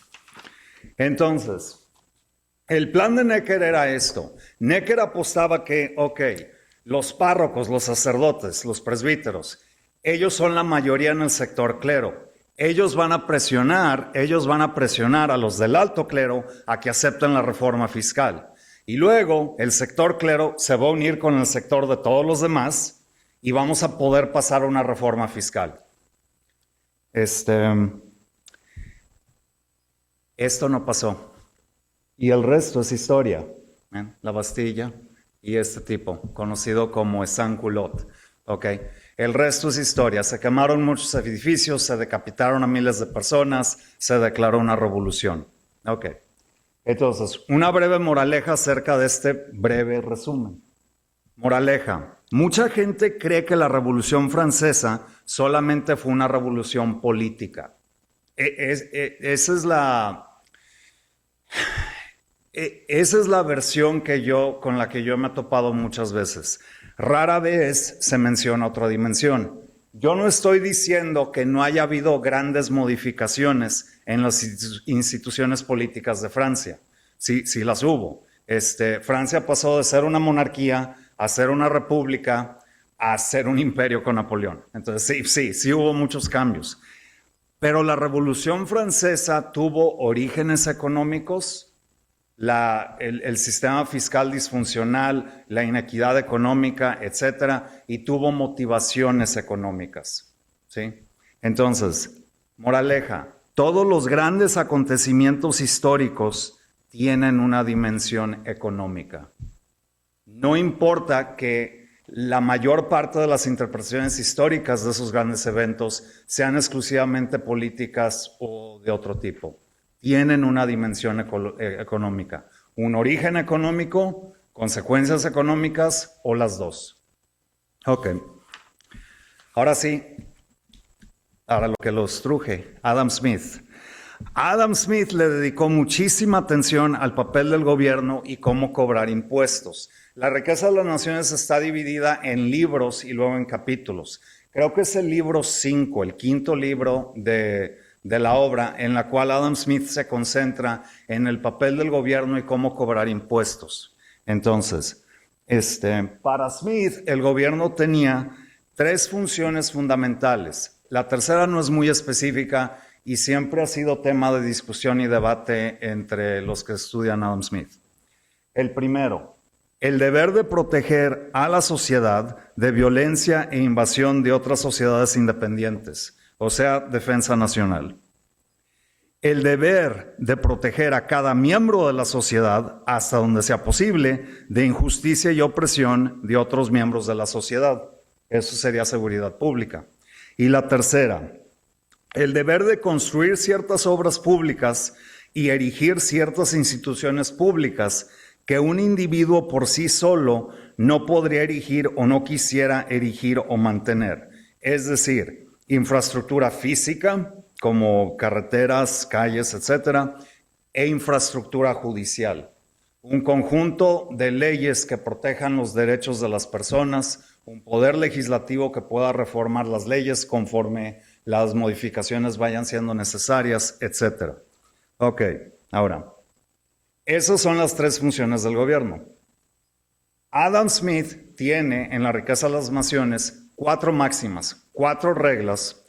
Entonces, el plan de Necker era esto. Necker apostaba que, los párrocos, los sacerdotes, los presbíteros, ellos son la mayoría en el sector clero. Ellos van a presionar a los del alto clero a que acepten la reforma fiscal. Y luego el sector clero se va a unir con el sector de todos los demás y vamos a poder pasar a una reforma fiscal. Esto no pasó. Y el resto es historia. La Bastilla y este tipo, conocido como Sans-Culotte. El resto es historia. Se quemaron muchos edificios, se decapitaron a miles de personas, se declaró una revolución. Entonces, una breve moraleja acerca de este breve resumen. Moraleja. Mucha gente cree que la Revolución Francesa solamente fue una revolución política. Esa es la versión con la que yo me he topado muchas veces. Rara vez se menciona otra dimensión. Yo no estoy diciendo que no haya habido grandes modificaciones en las instituciones políticas de Francia. Sí las hubo. Francia pasó de ser una monarquía a ser una república a ser un imperio con Napoleón. Entonces sí hubo muchos cambios. Pero la Revolución Francesa tuvo orígenes económicos. El sistema fiscal disfuncional, la inequidad económica, etcétera, y tuvo motivaciones económicas, ¿sí? Entonces, moraleja, todos los grandes acontecimientos históricos tienen una dimensión económica. No importa que la mayor parte de las interpretaciones históricas de esos grandes eventos sean exclusivamente políticas o de otro tipo. Tienen una dimensión económica, un origen económico, consecuencias económicas o las dos. Ahora sí, ahora lo que los truje, Adam Smith. Adam Smith le dedicó muchísima atención al papel del gobierno y cómo cobrar impuestos. La riqueza de las naciones está dividida en libros y luego en capítulos. Creo que es el libro 5, el quinto libro de la obra, en la cual Adam Smith se concentra en el papel del gobierno y cómo cobrar impuestos. Entonces, para Smith, el gobierno tenía 3 funciones fundamentales. La tercera no es muy específica y siempre ha sido tema de discusión y debate entre los que estudian Adam Smith. El primero, el deber de proteger a la sociedad de violencia e invasión de otras sociedades independientes. O sea, defensa nacional. El deber de proteger a cada miembro de la sociedad, hasta donde sea posible, de injusticia y opresión de otros miembros de la sociedad. Eso sería seguridad pública. Y la tercera, el deber de construir ciertas obras públicas y erigir ciertas instituciones públicas que un individuo por sí solo no podría erigir o no quisiera erigir o mantener. Es decir, infraestructura física, como carreteras, calles, etcétera, e infraestructura judicial. Un conjunto de leyes que protejan los derechos de las personas, un poder legislativo que pueda reformar las leyes conforme las modificaciones vayan siendo necesarias, etcétera. Ahora, esas son las 3 funciones del gobierno. Adam Smith tiene en La riqueza de las naciones 4 máximas, 4 reglas,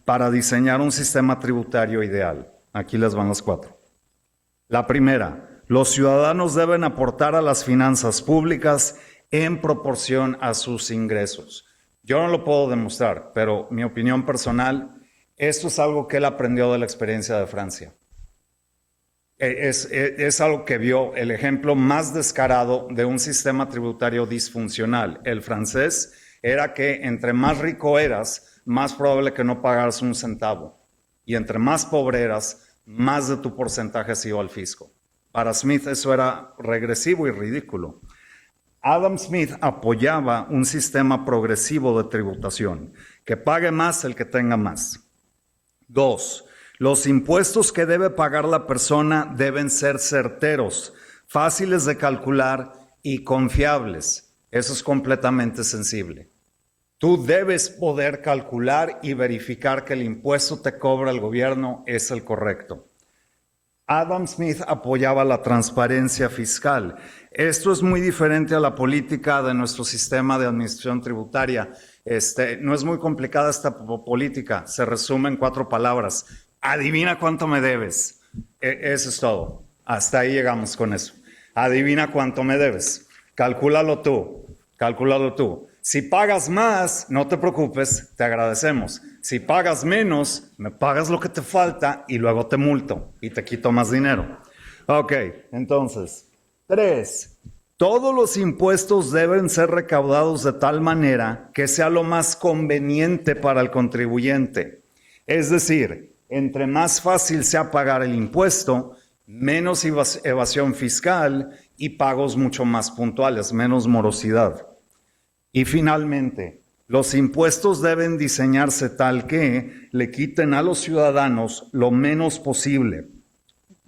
para diseñar un sistema tributario ideal. Aquí les van las 4. La primera, los ciudadanos deben aportar a las finanzas públicas en proporción a sus ingresos. Yo no lo puedo demostrar, pero mi opinión personal, esto es algo que él aprendió de la experiencia de Francia. Es algo que vio, el ejemplo más descarado de un sistema tributario disfuncional, el francés, era que entre más rico eras, más probable que no pagaras un centavo. Y entre más pobre eras, más de tu porcentaje se iba al fisco. Para Smith eso era regresivo y ridículo. Adam Smith apoyaba un sistema progresivo de tributación, que pague más el que tenga más. 2. Los impuestos que debe pagar la persona deben ser certeros, fáciles de calcular y confiables. Eso es completamente sensible. Tú debes poder calcular y verificar que el impuesto que te cobra el gobierno es el correcto. Adam Smith apoyaba la transparencia fiscal. Esto es muy diferente a la política de nuestro sistema de administración tributaria. No es muy complicada esta política, se resume en 4 palabras. Adivina cuánto me debes. Eso es todo. Hasta ahí llegamos con eso. Adivina cuánto me debes. Calcúlalo tú. Si pagas más, no te preocupes, te agradecemos. Si pagas menos, me pagas lo que te falta y luego te multo y te quito más dinero. Ok, entonces, 3. Todos los impuestos deben ser recaudados de tal manera que sea lo más conveniente para el contribuyente. Es decir, entre más fácil sea pagar el impuesto, menos evasión fiscal y pagos mucho más puntuales, menos morosidad. Y finalmente, los impuestos deben diseñarse tal que le quiten a los ciudadanos lo menos posible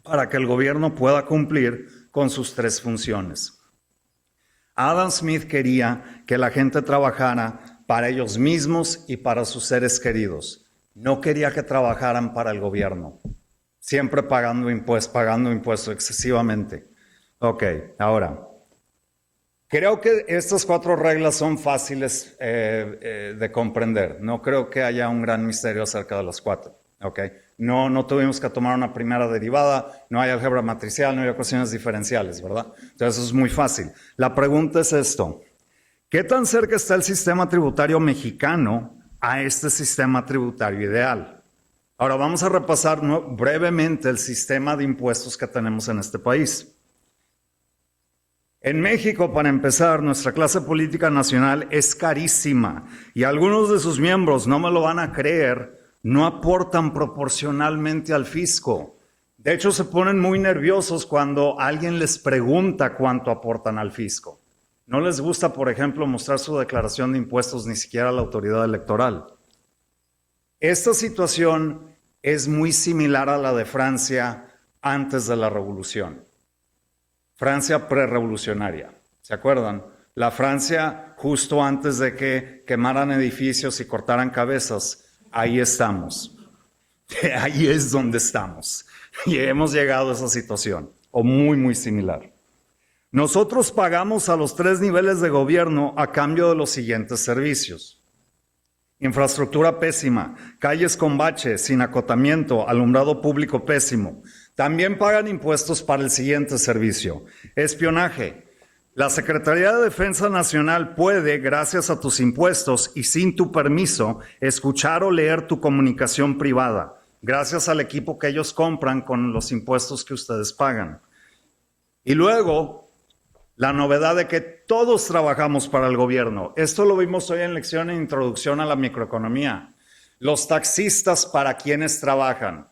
para que el gobierno pueda cumplir con sus 3 funciones. Adam Smith quería que la gente trabajara para ellos mismos y para sus seres queridos. No quería que trabajaran para el gobierno, siempre pagando impuestos excesivamente. Ok, ahora, creo que estas 4 reglas son fáciles de comprender. No creo que haya un gran misterio acerca de las 4. Okay. No tuvimos que tomar una primera derivada, no hay álgebra matricial, no hay ecuaciones diferenciales, ¿verdad? Entonces eso es muy fácil. La pregunta es esto: ¿qué tan cerca está el sistema tributario mexicano a este sistema tributario ideal? Ahora vamos a repasar brevemente el sistema de impuestos que tenemos en este país. En México, para empezar, nuestra clase política nacional es carísima y algunos de sus miembros, no me lo van a creer, no aportan proporcionalmente al fisco. De hecho, se ponen muy nerviosos cuando alguien les pregunta cuánto aportan al fisco. No les gusta, por ejemplo, mostrar su declaración de impuestos ni siquiera a la autoridad electoral. Esta situación es muy similar a la de Francia antes de la Revolución. Francia prerevolucionaria, ¿se acuerdan? La Francia justo antes de que quemaran edificios y cortaran cabezas. Ahí estamos. Ahí es donde estamos. Y hemos llegado a esa situación, o muy similar. Nosotros pagamos a los 3 niveles de gobierno a cambio de los siguientes servicios: infraestructura pésima, calles con baches, sin acotamiento, alumbrado público pésimo. También pagan impuestos para el siguiente servicio: espionaje. La Secretaría de Defensa Nacional puede, gracias a tus impuestos y sin tu permiso, escuchar o leer tu comunicación privada, gracias al equipo que ellos compran con los impuestos que ustedes pagan. Y luego, la novedad de que todos trabajamos para el gobierno. Esto lo vimos hoy en lección e introducción a la microeconomía. Los taxistas, ¿para quiénes trabajan?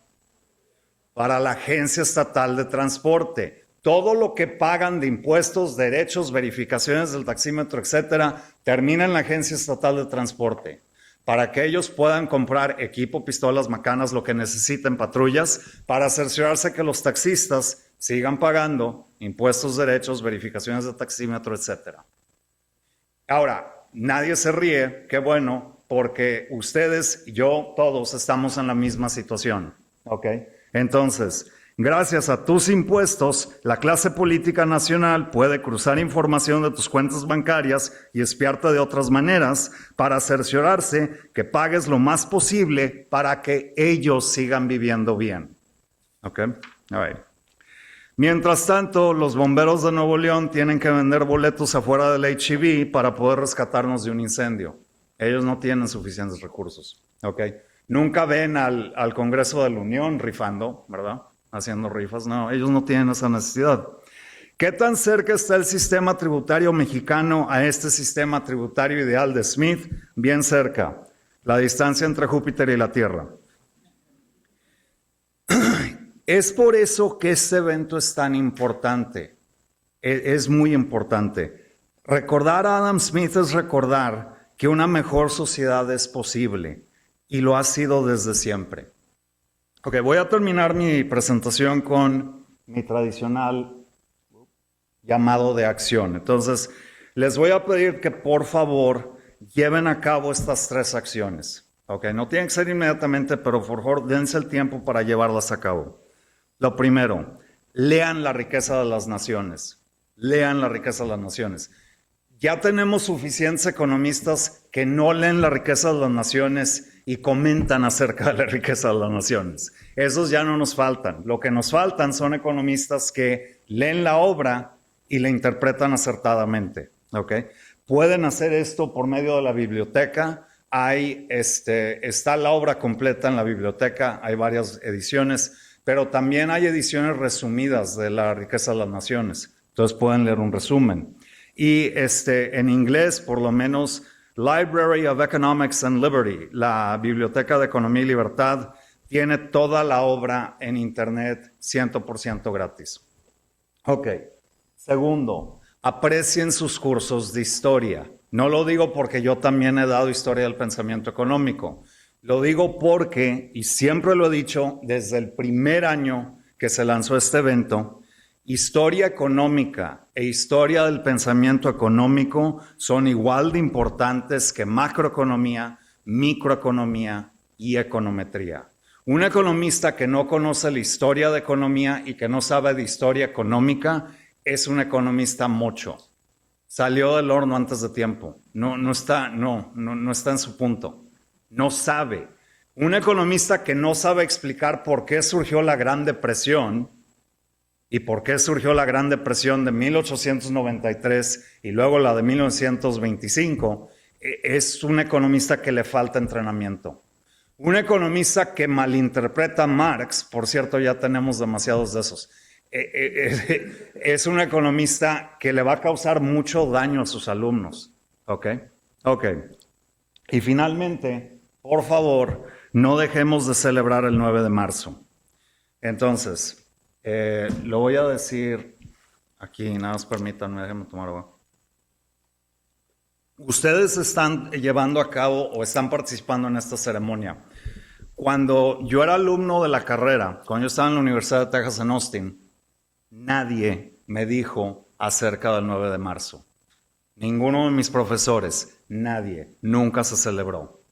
Para la Agencia Estatal de Transporte. Todo lo que pagan de impuestos, derechos, verificaciones del taxímetro, etcétera, termina en la Agencia Estatal de Transporte, para que ellos puedan comprar equipo, pistolas, macanas, lo que necesiten, patrullas, para cerciorarse que los taxistas sigan pagando impuestos, derechos, verificaciones de taxímetro, etcétera. Ahora, nadie se ríe, qué bueno, porque ustedes, yo, todos estamos en la misma situación, ¿ok? Entonces, gracias a tus impuestos, la clase política nacional puede cruzar información de tus cuentas bancarias y espiarte de otras maneras para cerciorarse que pagues lo más posible para que ellos sigan viviendo bien. ¿Ok? All right. Mientras tanto, los bomberos de Nuevo León tienen que vender boletos afuera del H-E-B para poder rescatarnos de un incendio. Ellos no tienen suficientes recursos. ¿Ok? Nunca ven al Congreso de la Unión rifando, ¿verdad? Haciendo rifas. No, ellos no tienen esa necesidad. ¿Qué tan cerca está el sistema tributario mexicano a este sistema tributario ideal de Smith? Bien cerca. La distancia entre Júpiter y la Tierra. Es por eso que este evento es tan importante. Es muy importante. Recordar a Adam Smith es recordar que una mejor sociedad es posible y lo ha sido desde siempre. Ok, voy a terminar mi presentación con mi tradicional llamado de acción. Entonces, les voy a pedir que por favor lleven a cabo estas 3 acciones. Ok, no tienen que ser inmediatamente, pero por favor dense el tiempo para llevarlas a cabo. Lo primero, lean La riqueza de las naciones. Lean La riqueza de las naciones. Ya tenemos suficientes economistas que no leen La riqueza de las naciones y comentan acerca de la riqueza de las naciones. Esos ya no nos faltan. Lo que nos faltan son economistas que leen la obra y la interpretan acertadamente. ¿Okay? Pueden hacer esto por medio de la biblioteca. Está la obra completa en la biblioteca, hay varias ediciones, pero también hay ediciones resumidas de La riqueza de las naciones. Entonces pueden leer un resumen. Y en inglés, por lo menos, Library of Economics and Liberty, la Biblioteca de Economía y Libertad, tiene toda la obra en internet 100% gratis. Ok. Segundo, aprecien sus cursos de historia. No lo digo porque yo también he dado historia del pensamiento económico. Lo digo porque, y siempre lo he dicho desde el primer año que se lanzó este evento, historia económica e historia del pensamiento económico son igual de importantes que macroeconomía, microeconomía y econometría. Un economista que no conoce la historia de economía y que no sabe de historia económica es un economista mocho. Salió del horno antes de tiempo. No está en su punto. No sabe. Un economista que no sabe explicar por qué surgió la Gran Depresión y por qué surgió la Gran Depresión de 1893 y luego la de 1925, es un economista que le falta entrenamiento. Un economista que malinterpreta a Marx, por cierto, ya tenemos demasiados de esos, es un economista que le va a causar mucho daño a sus alumnos. ¿Ok? Y finalmente, por favor, no dejemos de celebrar el 9 de marzo. Entonces, lo voy a decir aquí, nada más permítanme, déjenme tomar agua. Ustedes están llevando a cabo o están participando en esta ceremonia. Cuando yo era alumno de la carrera, cuando yo estaba en la Universidad de Texas en Austin, nadie me dijo acerca del 9 de marzo. Ninguno de mis profesores, nadie, nunca se celebró.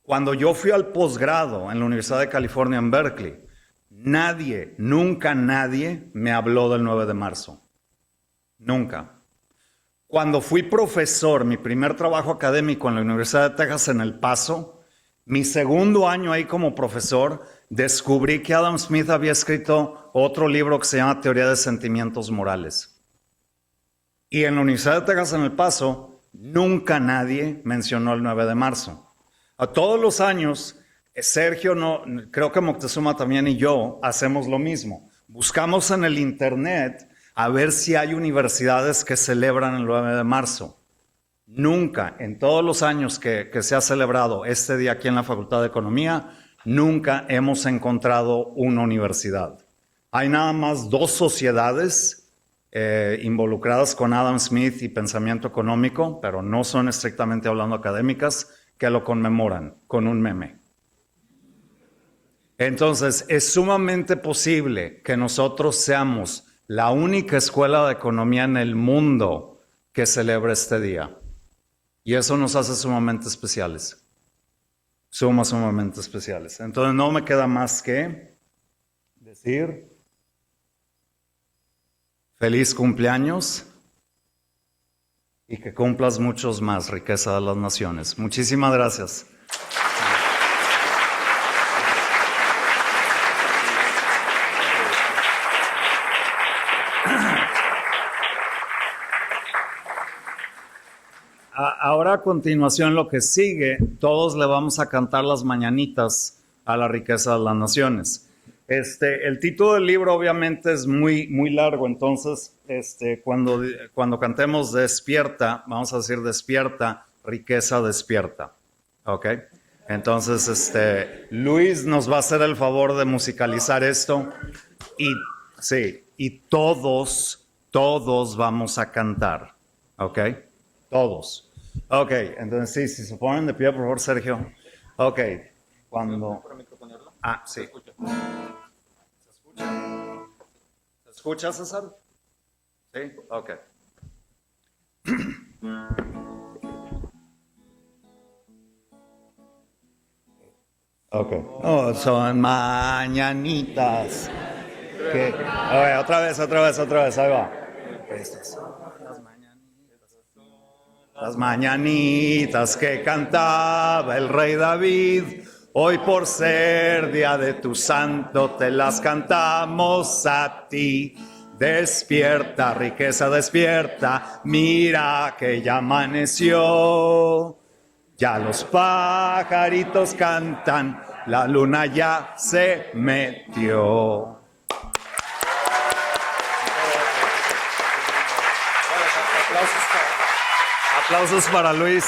Cuando yo fui al posgrado en la Universidad de California en Berkeley, nunca nadie me habló del 9 de marzo. Nunca. Cuando fui profesor, mi primer trabajo académico en la Universidad de Texas en El Paso, mi segundo año ahí como profesor, descubrí que Adam Smith había escrito otro libro que se llama Teoría de Sentimientos Morales. Y en la Universidad de Texas en El Paso, nunca nadie mencionó el 9 de marzo. A todos los años, Sergio, creo que Moctezuma también y yo hacemos lo mismo. Buscamos en el internet a ver si hay universidades que celebran el 9 de marzo. Nunca, en todos los años que se ha celebrado este día aquí en la Facultad de Economía, nunca hemos encontrado una universidad. Hay nada más 2 sociedades involucradas con Adam Smith y pensamiento económico, pero no son estrictamente hablando académicas, que lo conmemoran con un meme. Entonces, es sumamente posible que nosotros seamos la única escuela de economía en el mundo que celebre este día. Y eso nos hace sumamente especiales. Sumamente especiales. Entonces, no me queda más que decir feliz cumpleaños y que cumplas muchos más, riqueza de las naciones. Muchísimas gracias. Ahora a continuación lo que sigue, todos le vamos a cantar las mañanitas a la riqueza de las naciones. El título del libro obviamente es muy largo, entonces cuando cantemos despierta, vamos a decir despierta, riqueza despierta. ¿Ok? Entonces Luis nos va a hacer el favor de musicalizar esto y todos vamos a cantar. ¿Ok? Todos. Ok, entonces sí, si se ponen de pie, por favor, Sergio. Ok, cuando... Ah, sí. ¿Se escucha? ¿Se escucha, César? ¿Sí? Ok. Ok. Oh, son mañanitas. Que... A ver, otra vez, ahí va. Estas son las mañanitas que cantaba el rey David. Hoy por ser día de tu santo te las cantamos a ti. Despierta, riqueza, despierta, mira que ya amaneció. Ya los pajaritos cantan, la luna ya se metió. Aplausos para Luis.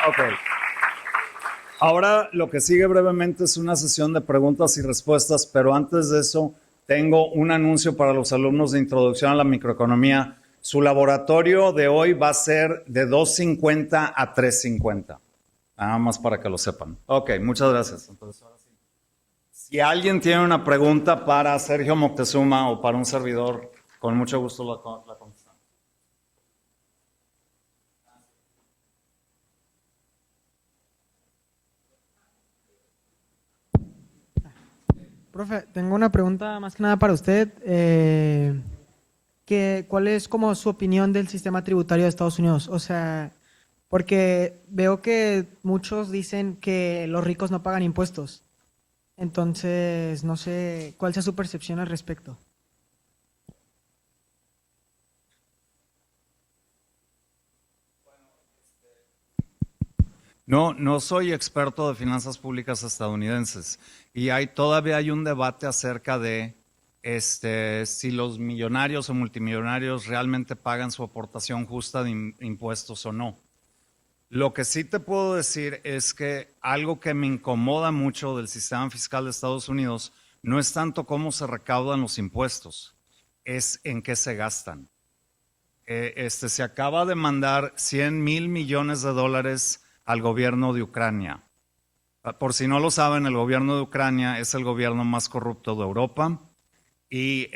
Ok. Ahora lo que sigue brevemente es una sesión de preguntas y respuestas, pero antes de eso tengo un anuncio para los alumnos de Introducción a la Microeconomía. Su laboratorio de hoy va a ser de 2:50 a 3:50. Nada más para que lo sepan. Ok, muchas gracias. Entonces, ahora sí. Si alguien tiene una pregunta para Sergio Moctezuma o para un servidor, con mucho gusto la contestamos. Profe, tengo una pregunta más que nada para usted. ¿Cuál es como su opinión del sistema tributario de Estados Unidos? O sea, porque veo que muchos dicen que los ricos no pagan impuestos. Entonces, no sé cuál sea su percepción al respecto. No soy experto de finanzas públicas estadounidenses y todavía hay un debate acerca de si los millonarios o multimillonarios realmente pagan su aportación justa de impuestos o no. Lo que sí te puedo decir es que algo que me incomoda mucho del sistema fiscal de Estados Unidos no es tanto cómo se recaudan los impuestos, es en qué se gastan. Se acaba de mandar $100,000 millones al gobierno de Ucrania. Por si no lo saben, el gobierno de Ucrania es el gobierno más corrupto de Europa y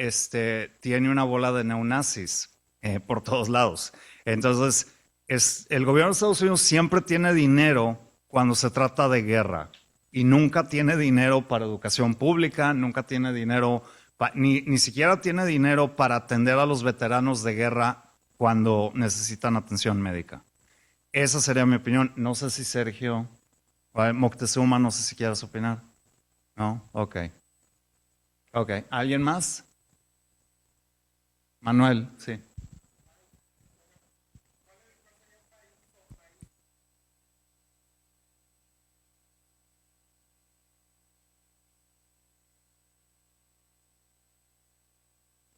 tiene una bola de neonazis por todos lados. Entonces, el gobierno de Estados Unidos siempre tiene dinero cuando se trata de guerra y nunca tiene dinero para educación pública, nunca tiene dinero, ni siquiera tiene dinero para atender a los veteranos de guerra cuando necesitan atención médica. Esa sería mi opinión. No sé si Sergio Moctezuma, no sé si quieres opinar. ¿No? Ok. ¿Alguien más? Manuel, sí.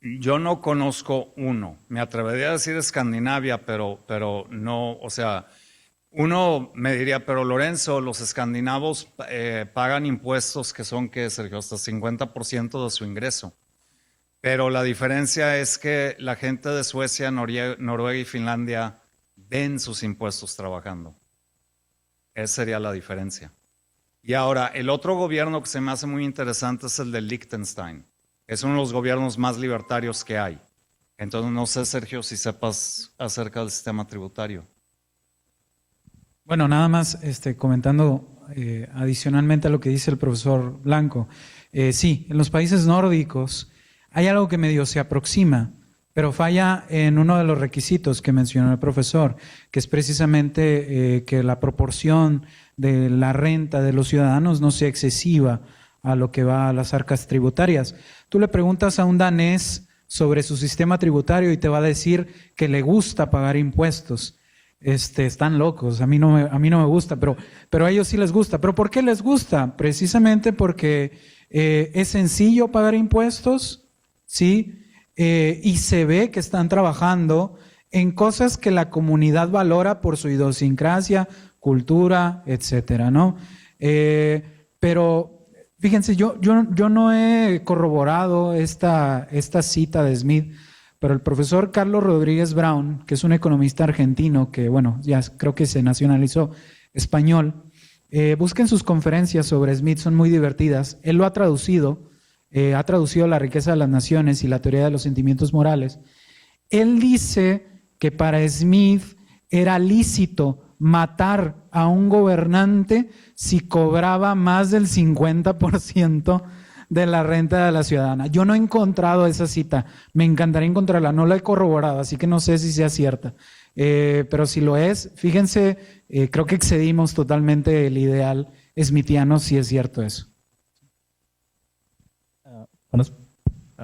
Yo no conozco uno. Me atrevería a decir Escandinavia, pero no, o sea, uno me diría, pero Lorenzo, los escandinavos pagan impuestos que son, ¿qué, Sergio? Hasta 50% de su ingreso. Pero la diferencia es que la gente de Suecia, Noruega y Finlandia ven sus impuestos trabajando. Esa sería la diferencia. Y ahora, el otro gobierno que se me hace muy interesante es el de Liechtenstein. Es uno de los gobiernos más libertarios que hay. Entonces, no sé, Sergio, si sepas acerca del sistema tributario. Bueno, nada más comentando adicionalmente a lo que dice el profesor Blanco. Sí, en los países nórdicos hay algo que medio se aproxima, pero falla en uno de los requisitos que mencionó el profesor, que es precisamente que la proporción de la renta de los ciudadanos no sea excesiva a lo que va a las arcas tributarias. Tú le preguntas a un danés sobre su sistema tributario y te va a decir que le gusta pagar impuestos. Están locos, a mí no me gusta, pero a ellos sí les gusta. ¿Pero por qué les gusta? Precisamente porque es sencillo pagar impuestos, ¿sí? Y se ve que están trabajando en cosas que la comunidad valora por su idiosincrasia, cultura, etcétera, ¿no? Pero fíjense, yo no he corroborado esta cita de Smith, pero el profesor Carlos Rodríguez Brown, que es un economista argentino que, bueno, ya creo que se nacionalizó español, busquen sus conferencias sobre Smith, son muy divertidas. Él lo ha traducido ha traducido La riqueza de las naciones y la teoría de los sentimientos morales, él dice que para Smith era lícito matar a un gobernante si cobraba más del 50% de la renta de la ciudadana. Yo no he encontrado esa cita, me encantaría encontrarla, no la he corroborado, así que no sé si sea cierta. Pero si lo es, fíjense, creo que excedimos totalmente el ideal smithiano si es cierto eso.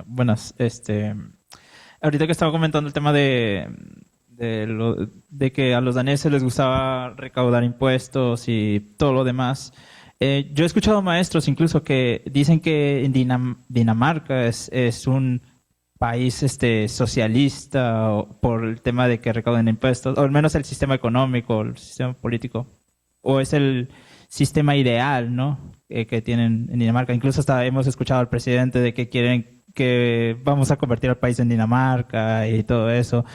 Buenas. Ahorita que estaba comentando el tema de que a los daneses les gustaba recaudar impuestos y todo lo demás. Yo he escuchado maestros incluso que dicen que en Dinamarca es un país socialista por el tema de que recauden impuestos, o al menos el sistema económico, el sistema político, o es el sistema ideal, ¿no? Que tienen en Dinamarca. Incluso hasta hemos escuchado al presidente de que quieren que vamos a convertir al país en Dinamarca y todo eso.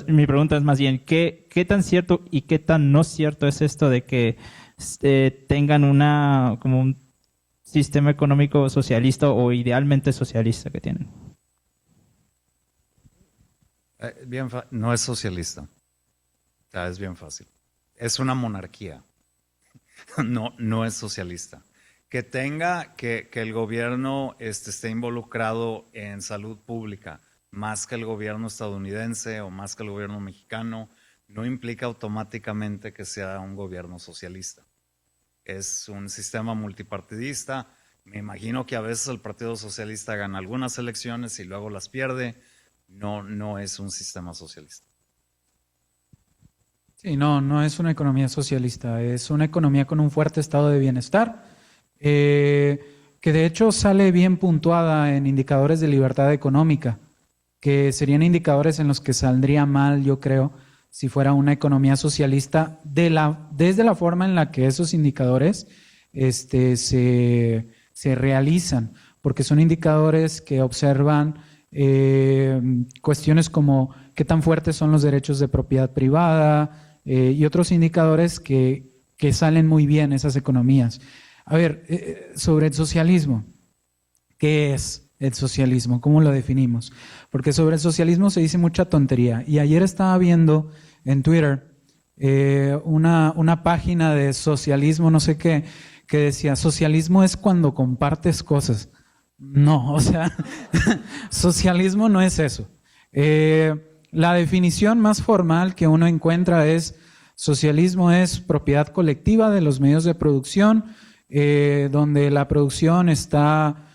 Mi pregunta es más bien, ¿qué tan cierto y qué tan no cierto es esto de que tengan como un sistema económico socialista o idealmente socialista que tienen? No es socialista. Es bien fácil. Es una monarquía. No es socialista. Que el gobierno esté involucrado en salud pública más que el gobierno estadounidense o más que el gobierno mexicano, no implica automáticamente que sea un gobierno socialista. Es un sistema multipartidista. Me imagino que a veces el Partido Socialista gana algunas elecciones y luego las pierde. No es un sistema socialista. Sí, no es una economía socialista, es una economía con un fuerte estado de bienestar, que de hecho sale bien puntuada en indicadores de libertad económica, que serían indicadores en los que saldría mal, yo creo, si fuera una economía socialista, desde la forma en la que esos indicadores se realizan, porque son indicadores que observan cuestiones como qué tan fuertes son los derechos de propiedad privada y otros indicadores que salen muy bien esas economías. A ver, sobre el socialismo, ¿qué es el socialismo? ¿Cómo lo definimos? Porque sobre el socialismo se dice mucha tontería. Y ayer estaba viendo en Twitter una página de socialismo, no sé qué, que decía, socialismo es cuando compartes cosas. No, o sea, socialismo no es eso. La definición más formal que uno encuentra es, socialismo es propiedad colectiva de los medios de producción, donde la producción está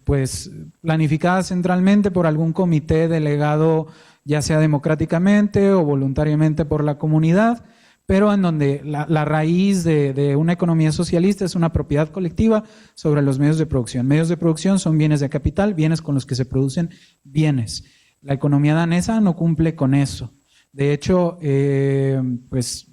pues planificada centralmente por algún comité delegado, ya sea democráticamente o voluntariamente por la comunidad, pero en donde la raíz de una economía socialista es una propiedad colectiva sobre los medios de producción. Medios de producción son bienes de capital, bienes con los que se producen bienes. La economía danesa no cumple con eso. De hecho, pues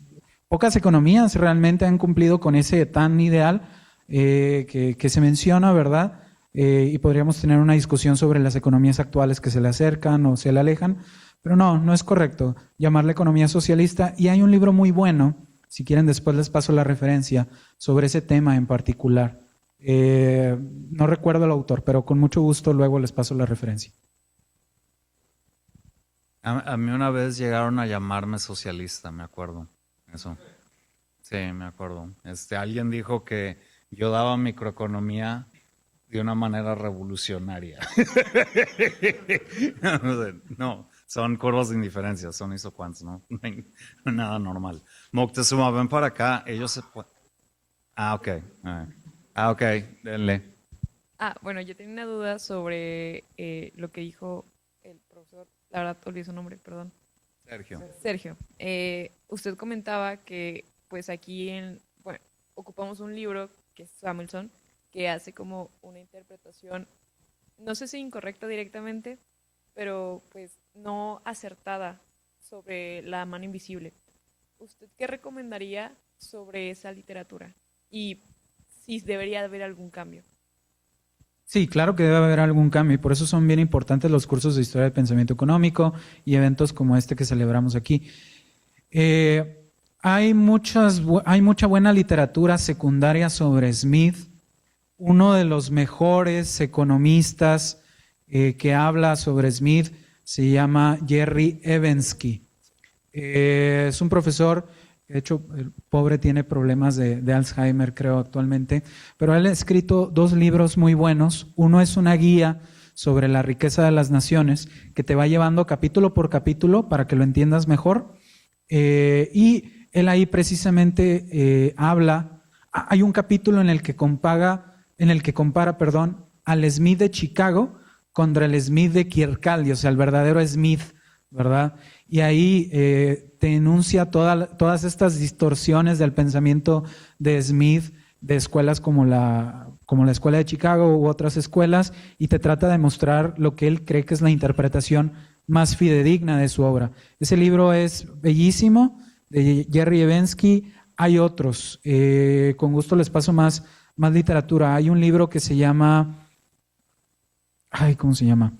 pocas economías realmente han cumplido con ese tan ideal que se menciona, ¿verdad? Y podríamos tener una discusión sobre las economías actuales que se le acercan o se le alejan, pero no es correcto llamarla economía socialista. Y hay un libro muy bueno, si quieren después les paso la referencia, sobre ese tema en particular. No recuerdo el autor, pero con mucho gusto luego les paso la referencia. A mí una vez llegaron a llamarme socialista, me acuerdo. Eso. Sí, me acuerdo. Alguien dijo que yo daba microeconomía de una manera revolucionaria. No, son curvas de indiferencia, son isocuantos, ¿no? No hay nada normal. Moctezuma, ven para acá, ellos se pueden... ok. Ok, denle. Bueno, yo tenía una duda sobre lo que dijo el profesor, la verdad olvidé su nombre, perdón. Sergio. Usted comentaba que pues aquí ocupamos un libro que es Samuelson, que hace como una interpretación, no sé si incorrecta directamente, pero pues no acertada sobre la mano invisible. ¿Usted qué recomendaría sobre esa literatura? Y si debería haber algún cambio. Sí, claro que debe haber algún cambio y por eso son bien importantes los cursos de historia del pensamiento económico y eventos como este que celebramos aquí. Hay mucha buena literatura secundaria sobre Smith, uno de los mejores economistas que habla sobre Smith se llama Jerry Evensky. Es un profesor, de hecho, el pobre tiene problemas de Alzheimer, creo, actualmente, pero él ha escrito 2 libros muy buenos. Uno es una guía sobre la riqueza de las naciones, que te va llevando capítulo por capítulo para que lo entiendas mejor. Y él ahí precisamente habla, hay un capítulo en el que compara, al Smith de Chicago contra el Smith de Kirkcaldy, o sea, el verdadero Smith, ¿verdad? Y ahí te enuncia todas estas distorsiones del pensamiento de Smith, de escuelas como la escuela de Chicago u otras escuelas, y te trata de mostrar lo que él cree que es la interpretación más fidedigna de su obra. Ese libro es bellísimo, de Jerry Evensky. Hay otros, con gusto les paso más literatura. Hay un libro que se llama, ¿cómo se llama?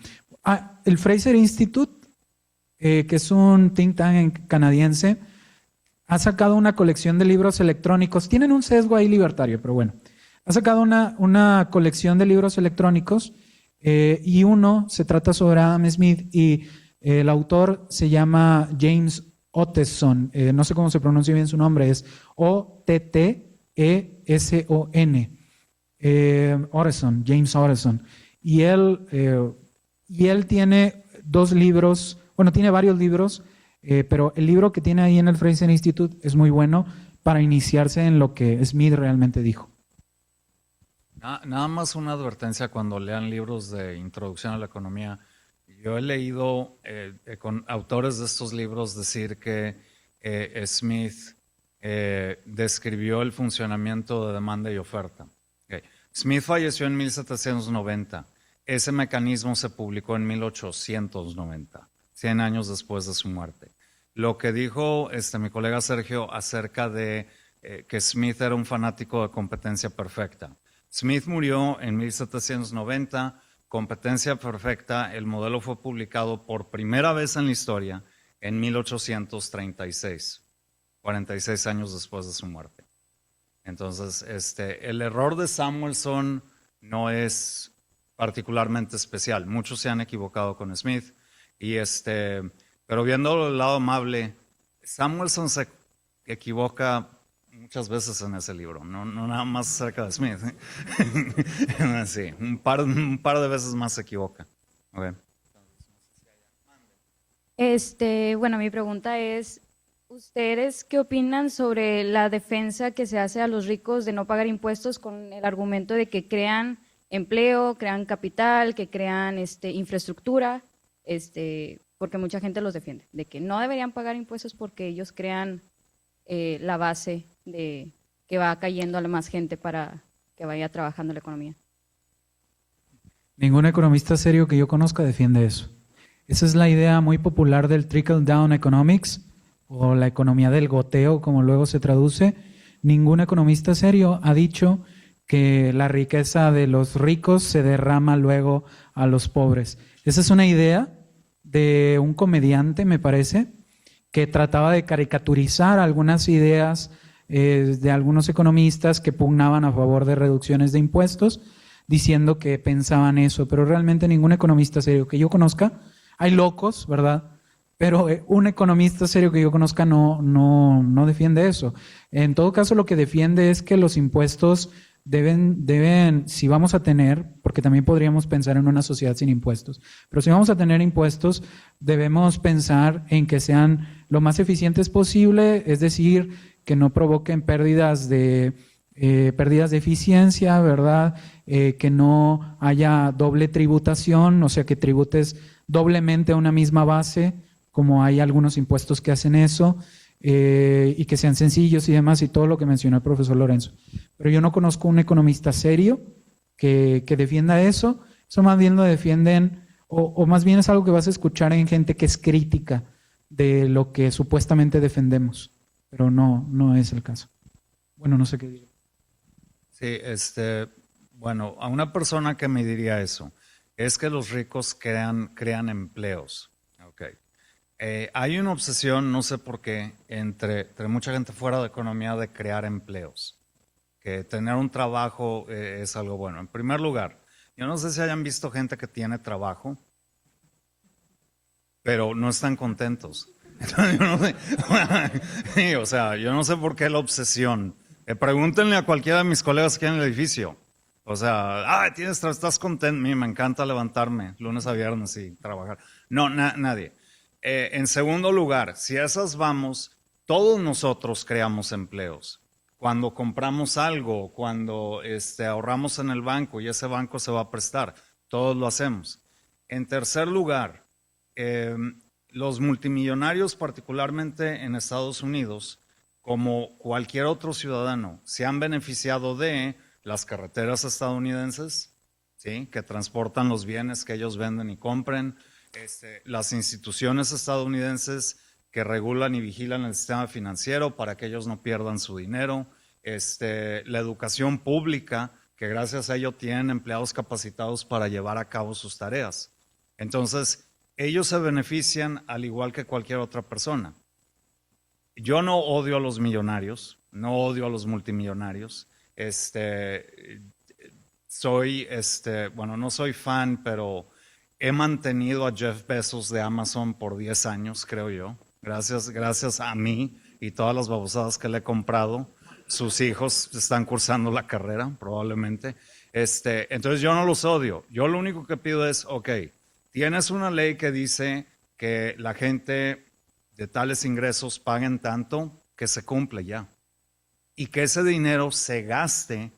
El Fraser Institute, que es un think tank canadiense, ha sacado una colección de libros electrónicos. Tienen un sesgo ahí libertario, pero bueno. Ha sacado una colección de libros electrónicos y uno se trata sobre Adam Smith y el autor se llama James Otteson. No sé cómo se pronuncia bien su nombre, es Otteson. Otteson, James Otteson. Y él tiene 2 libros, bueno, tiene varios libros, pero el libro que tiene ahí en el Fraser Institute es muy bueno para iniciarse en lo que Smith realmente dijo. Nada más una advertencia cuando lean libros de introducción a la economía. Yo he leído con autores de estos libros decir que Smith describió el funcionamiento de demanda y oferta. Okay. Smith falleció en 1790. Ese mecanismo se publicó en 1890, 100 años después de su muerte. Lo que dijo mi colega Sergio acerca de que Smith era un fanático de competencia perfecta. Smith murió en 1790, competencia perfecta. El modelo fue publicado por primera vez en la historia en 1836, 46 años después de su muerte. Entonces, el error de Samuelson no es particularmente especial. Muchos se han equivocado con Smith, pero viendo el lado amable, Samuelson se equivoca muchas veces en ese libro, no nada más acerca de Smith. Sí, un par de veces más se equivoca. Okay. Bueno, mi pregunta es, ¿ustedes qué opinan sobre la defensa que se hace a los ricos de no pagar impuestos con el argumento de que crean empleo, crean capital, que crean infraestructura, porque mucha gente los defiende, de que no deberían pagar impuestos porque ellos crean la base de que va cayendo a la más gente para que vaya trabajando la economía? Ningún economista serio que yo conozca defiende eso. Esa es la idea muy popular del trickle-down economics, o la economía del goteo, como luego se traduce. Ningún economista serio ha dicho que la riqueza de los ricos se derrama luego a los pobres. Esa es una idea de un comediante, me parece, que trataba de caricaturizar algunas ideas de algunos economistas que pugnaban a favor de reducciones de impuestos, diciendo que pensaban eso, pero realmente ningún economista serio que yo conozca, hay locos, ¿verdad? Pero un economista serio que yo conozca no defiende eso. En todo caso, lo que defiende es que los impuestos deben, si vamos a tener, porque también podríamos pensar en una sociedad sin impuestos, pero si vamos a tener impuestos, debemos pensar en que sean lo más eficientes posible, es decir, que no provoquen pérdidas de eficiencia, ¿verdad? Que no haya doble tributación, o sea, que tributes doblemente a una misma base, como hay algunos impuestos que hacen eso, y que sean sencillos y demás, y todo lo que mencionó el profesor Lorenzo. Pero yo no conozco un economista serio que defienda eso. Eso más bien lo defienden, o más bien es algo que vas a escuchar en gente que es crítica de lo que supuestamente defendemos, pero no es el caso. Bueno, no sé qué digo. Sí, bueno, a una persona que me diría eso, es que los ricos crean empleos. Okay. Hay una obsesión, no sé por qué, entre mucha gente fuera de economía de crear empleos. que tener un trabajo es algo bueno. En primer lugar, yo no sé si hayan visto gente que tiene trabajo, pero no están contentos. Entonces, yo no sé, sí, o sea, yo no sé por qué la obsesión. Pregúntenle a cualquiera de mis colegas aquí en el edificio. O sea, estás contento. A mí me encanta levantarme lunes a viernes y trabajar. No, nadie. En segundo lugar, si a esas vamos, todos nosotros creamos empleos. Cuando compramos algo, cuando ahorramos en el banco y ese banco se va a prestar, todos lo hacemos. En tercer lugar, los multimillonarios, particularmente en Estados Unidos, como cualquier otro ciudadano, se han beneficiado de las carreteras estadounidenses, ¿sí?, que transportan los bienes que ellos venden y compren, las instituciones estadounidenses que regulan y vigilan el sistema financiero para que ellos no pierdan su dinero, la educación pública, que gracias a ello tienen empleados capacitados para llevar a cabo sus tareas. Entonces, ellos se benefician al igual que cualquier otra persona. Yo no odio a los millonarios, no odio a los multimillonarios. Bueno, no soy fan, pero he mantenido a Jeff Bezos de Amazon por 10 años, creo yo. Gracias a mí y todas las babosadas que le he comprado. Sus hijos están cursando la carrera, probablemente. Entonces yo no los odio. Yo lo único que pido es, ok, tienes una ley que dice que la gente de tales ingresos paguen tanto, que se cumple ya. Y que ese dinero se gaste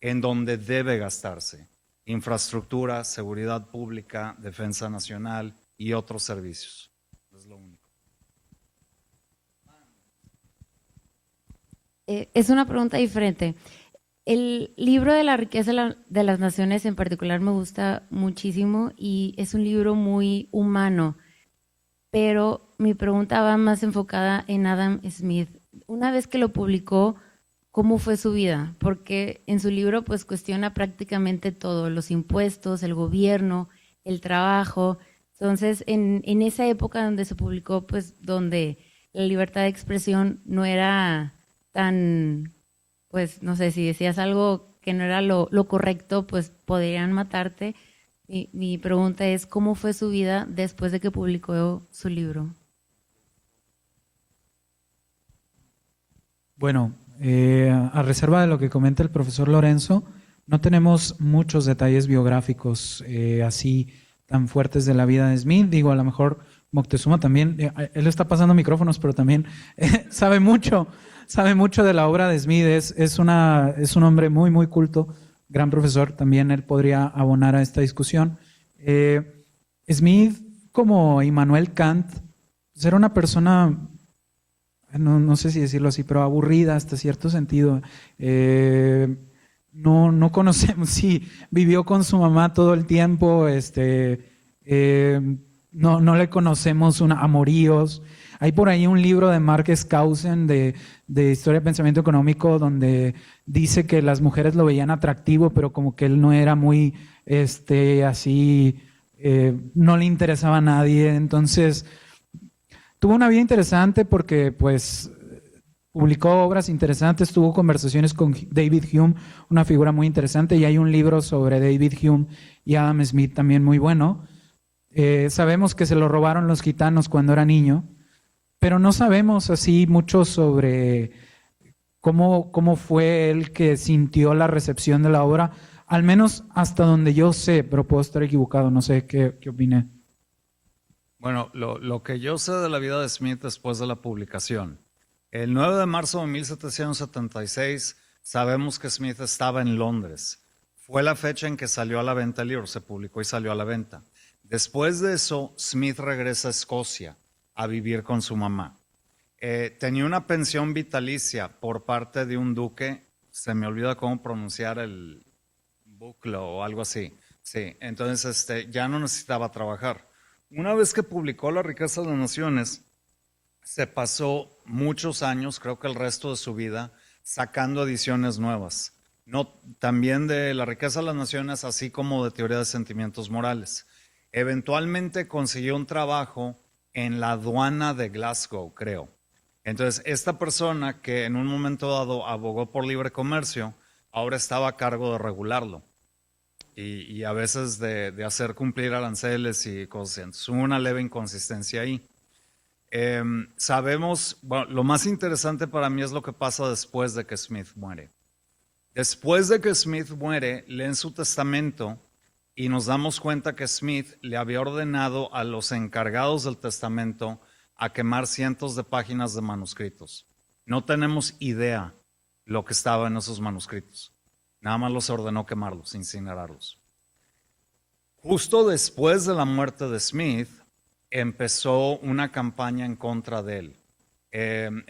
en donde debe gastarse. Infraestructura, seguridad pública, defensa nacional y otros servicios. Es lo único. Es una pregunta diferente. El libro de la riqueza de las naciones en particular me gusta muchísimo y es un libro muy humano, pero mi pregunta va más enfocada en Adam Smith. Una vez que lo publicó, ¿cómo fue su vida? Porque en su libro pues cuestiona prácticamente todo, los impuestos, el gobierno, el trabajo. Entonces, en esa época donde se publicó, pues donde la libertad de expresión no era tan, pues no sé, si decías algo que no era lo correcto, pues podrían matarte. Mi pregunta es, ¿cómo fue su vida después de que publicó su libro? Bueno, a reserva de lo que comenta el profesor Lorenzo, no tenemos muchos detalles biográficos así tan fuertes de la vida de Smith. Digo, a lo mejor Moctezuma también, él está pasando micrófonos, pero también sabe mucho de la obra de Smith. Es un hombre muy, muy culto, gran profesor. También él podría abonar a esta discusión. Smith, como Immanuel Kant, pues era una persona, no sé si decirlo así, pero aburrida hasta cierto sentido. No conocemos si vivió con su mamá todo el tiempo, no le conocemos amoríos. Hay por ahí un libro de Mark Skousen de Historia de Pensamiento Económico donde dice que las mujeres lo veían atractivo, pero como que él no era muy así, no le interesaba a nadie. Entonces, tuvo una vida interesante porque pues publicó obras interesantes, tuvo conversaciones con David Hume, una figura muy interesante, y hay un libro sobre David Hume y Adam Smith también muy bueno. Sabemos que se lo robaron los gitanos cuando era niño, pero no sabemos así mucho sobre cómo fue él que sintió la recepción de la obra, al menos hasta donde yo sé, pero puedo estar equivocado, no sé qué opiné. Bueno, lo que yo sé de la vida de Smith después de la publicación, el 9 de marzo de 1776 sabemos que Smith estaba en Londres. Fue la fecha en que salió a la venta el libro, se publicó y salió a la venta. Después de eso, Smith regresa a Escocia a vivir con su mamá. Tenía una pensión vitalicia por parte de un duque, se me olvida cómo pronunciar el Buckle o algo así. Sí, entonces ya no necesitaba trabajar. Una vez que publicó La riqueza de las naciones, se pasó muchos años, creo que el resto de su vida, sacando ediciones nuevas. También de La riqueza de las naciones, así como de Teoría de sentimientos morales. Eventualmente consiguió un trabajo en la aduana de Glasgow, creo. Entonces, esta persona que en un momento dado abogó por libre comercio, ahora estaba a cargo de regularlo y a veces de hacer cumplir aranceles y cosas. Entonces, hubo una leve inconsistencia ahí. Sabemos, bueno, lo más interesante para mí es lo que pasa después de que Smith muere. Después de que Smith muere, leen su testamento y nos damos cuenta que Smith le había ordenado a los encargados del testamento a quemar cientos de páginas de manuscritos. No tenemos idea lo que estaba en esos manuscritos. Nada más los ordenó quemarlos, incinerarlos. Justo después de la muerte de Smith, empezó una campaña en contra de él.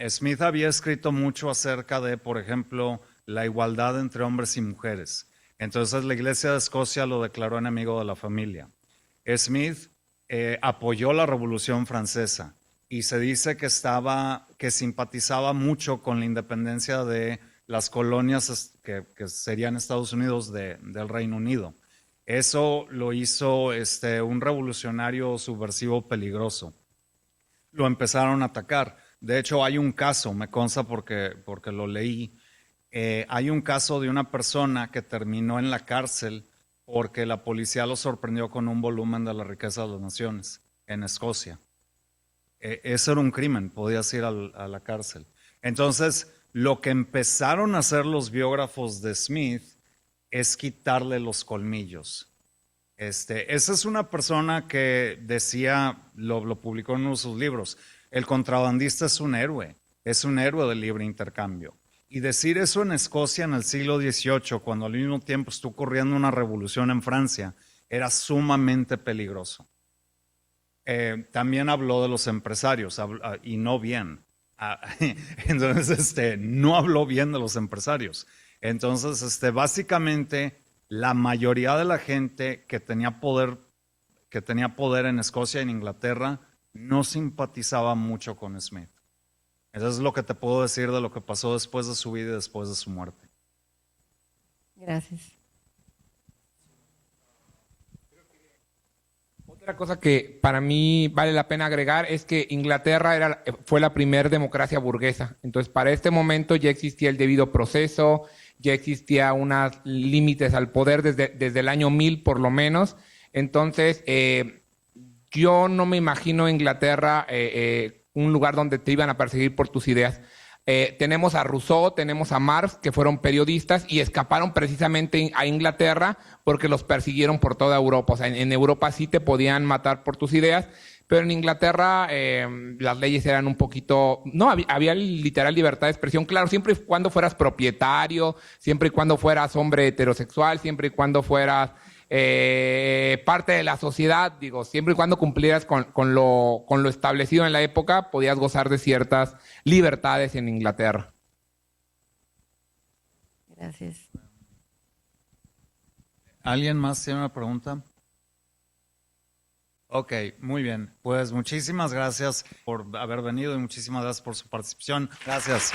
Smith había escrito mucho acerca de, por ejemplo, la igualdad entre hombres y mujeres. Entonces la Iglesia de Escocia lo declaró enemigo de la familia. Smith apoyó la Revolución Francesa y se dice que simpatizaba mucho con la independencia de las colonias que serían Estados Unidos del Reino Unido. Eso lo hizo un revolucionario subversivo peligroso. Lo empezaron a atacar. De hecho, hay un caso, me consta porque lo leí. Hay un caso de una persona que terminó en la cárcel porque la policía lo sorprendió con un volumen de la riqueza de las naciones en Escocia. Eso era un crimen, podías ir a la cárcel. Entonces, lo que empezaron a hacer los biógrafos de Smith es quitarle los colmillos. Esa es una persona que decía, lo publicó en uno de sus libros, el contrabandista es un héroe del libre intercambio. Y decir eso en Escocia en el siglo XVIII, cuando al mismo tiempo estuvo ocurriendo una revolución en Francia, era sumamente peligroso. También habló de los empresarios, y no bien. Entonces, no habló bien de los empresarios. Entonces, básicamente, la mayoría de la gente que tenía poder en Escocia y en Inglaterra no simpatizaba mucho con Smith. Eso es lo que te puedo decir de lo que pasó después de su vida y después de su muerte. Gracias. Otra cosa que para mí vale la pena agregar es que Inglaterra fue la primera democracia burguesa. Entonces, para este momento ya existía el debido proceso, ya existía unos límites al poder desde el año 1000 por lo menos. Entonces, yo no me imagino Inglaterra un lugar donde te iban a perseguir por tus ideas. Tenemos a Rousseau, tenemos a Marx, que fueron periodistas y escaparon precisamente a Inglaterra porque los persiguieron por toda Europa. O sea, en Europa sí te podían matar por tus ideas, pero en Inglaterra las leyes eran un poquito... No, había literal libertad de expresión. Claro, siempre y cuando fueras propietario, siempre y cuando fueras hombre heterosexual, siempre y cuando fueras parte de la sociedad, digo, siempre y cuando cumplieras con lo establecido en la época, podías gozar de ciertas libertades en Inglaterra. Gracias. ¿Alguien más tiene una pregunta? Ok, muy bien. Pues muchísimas gracias por haber venido y muchísimas gracias por su participación. Gracias.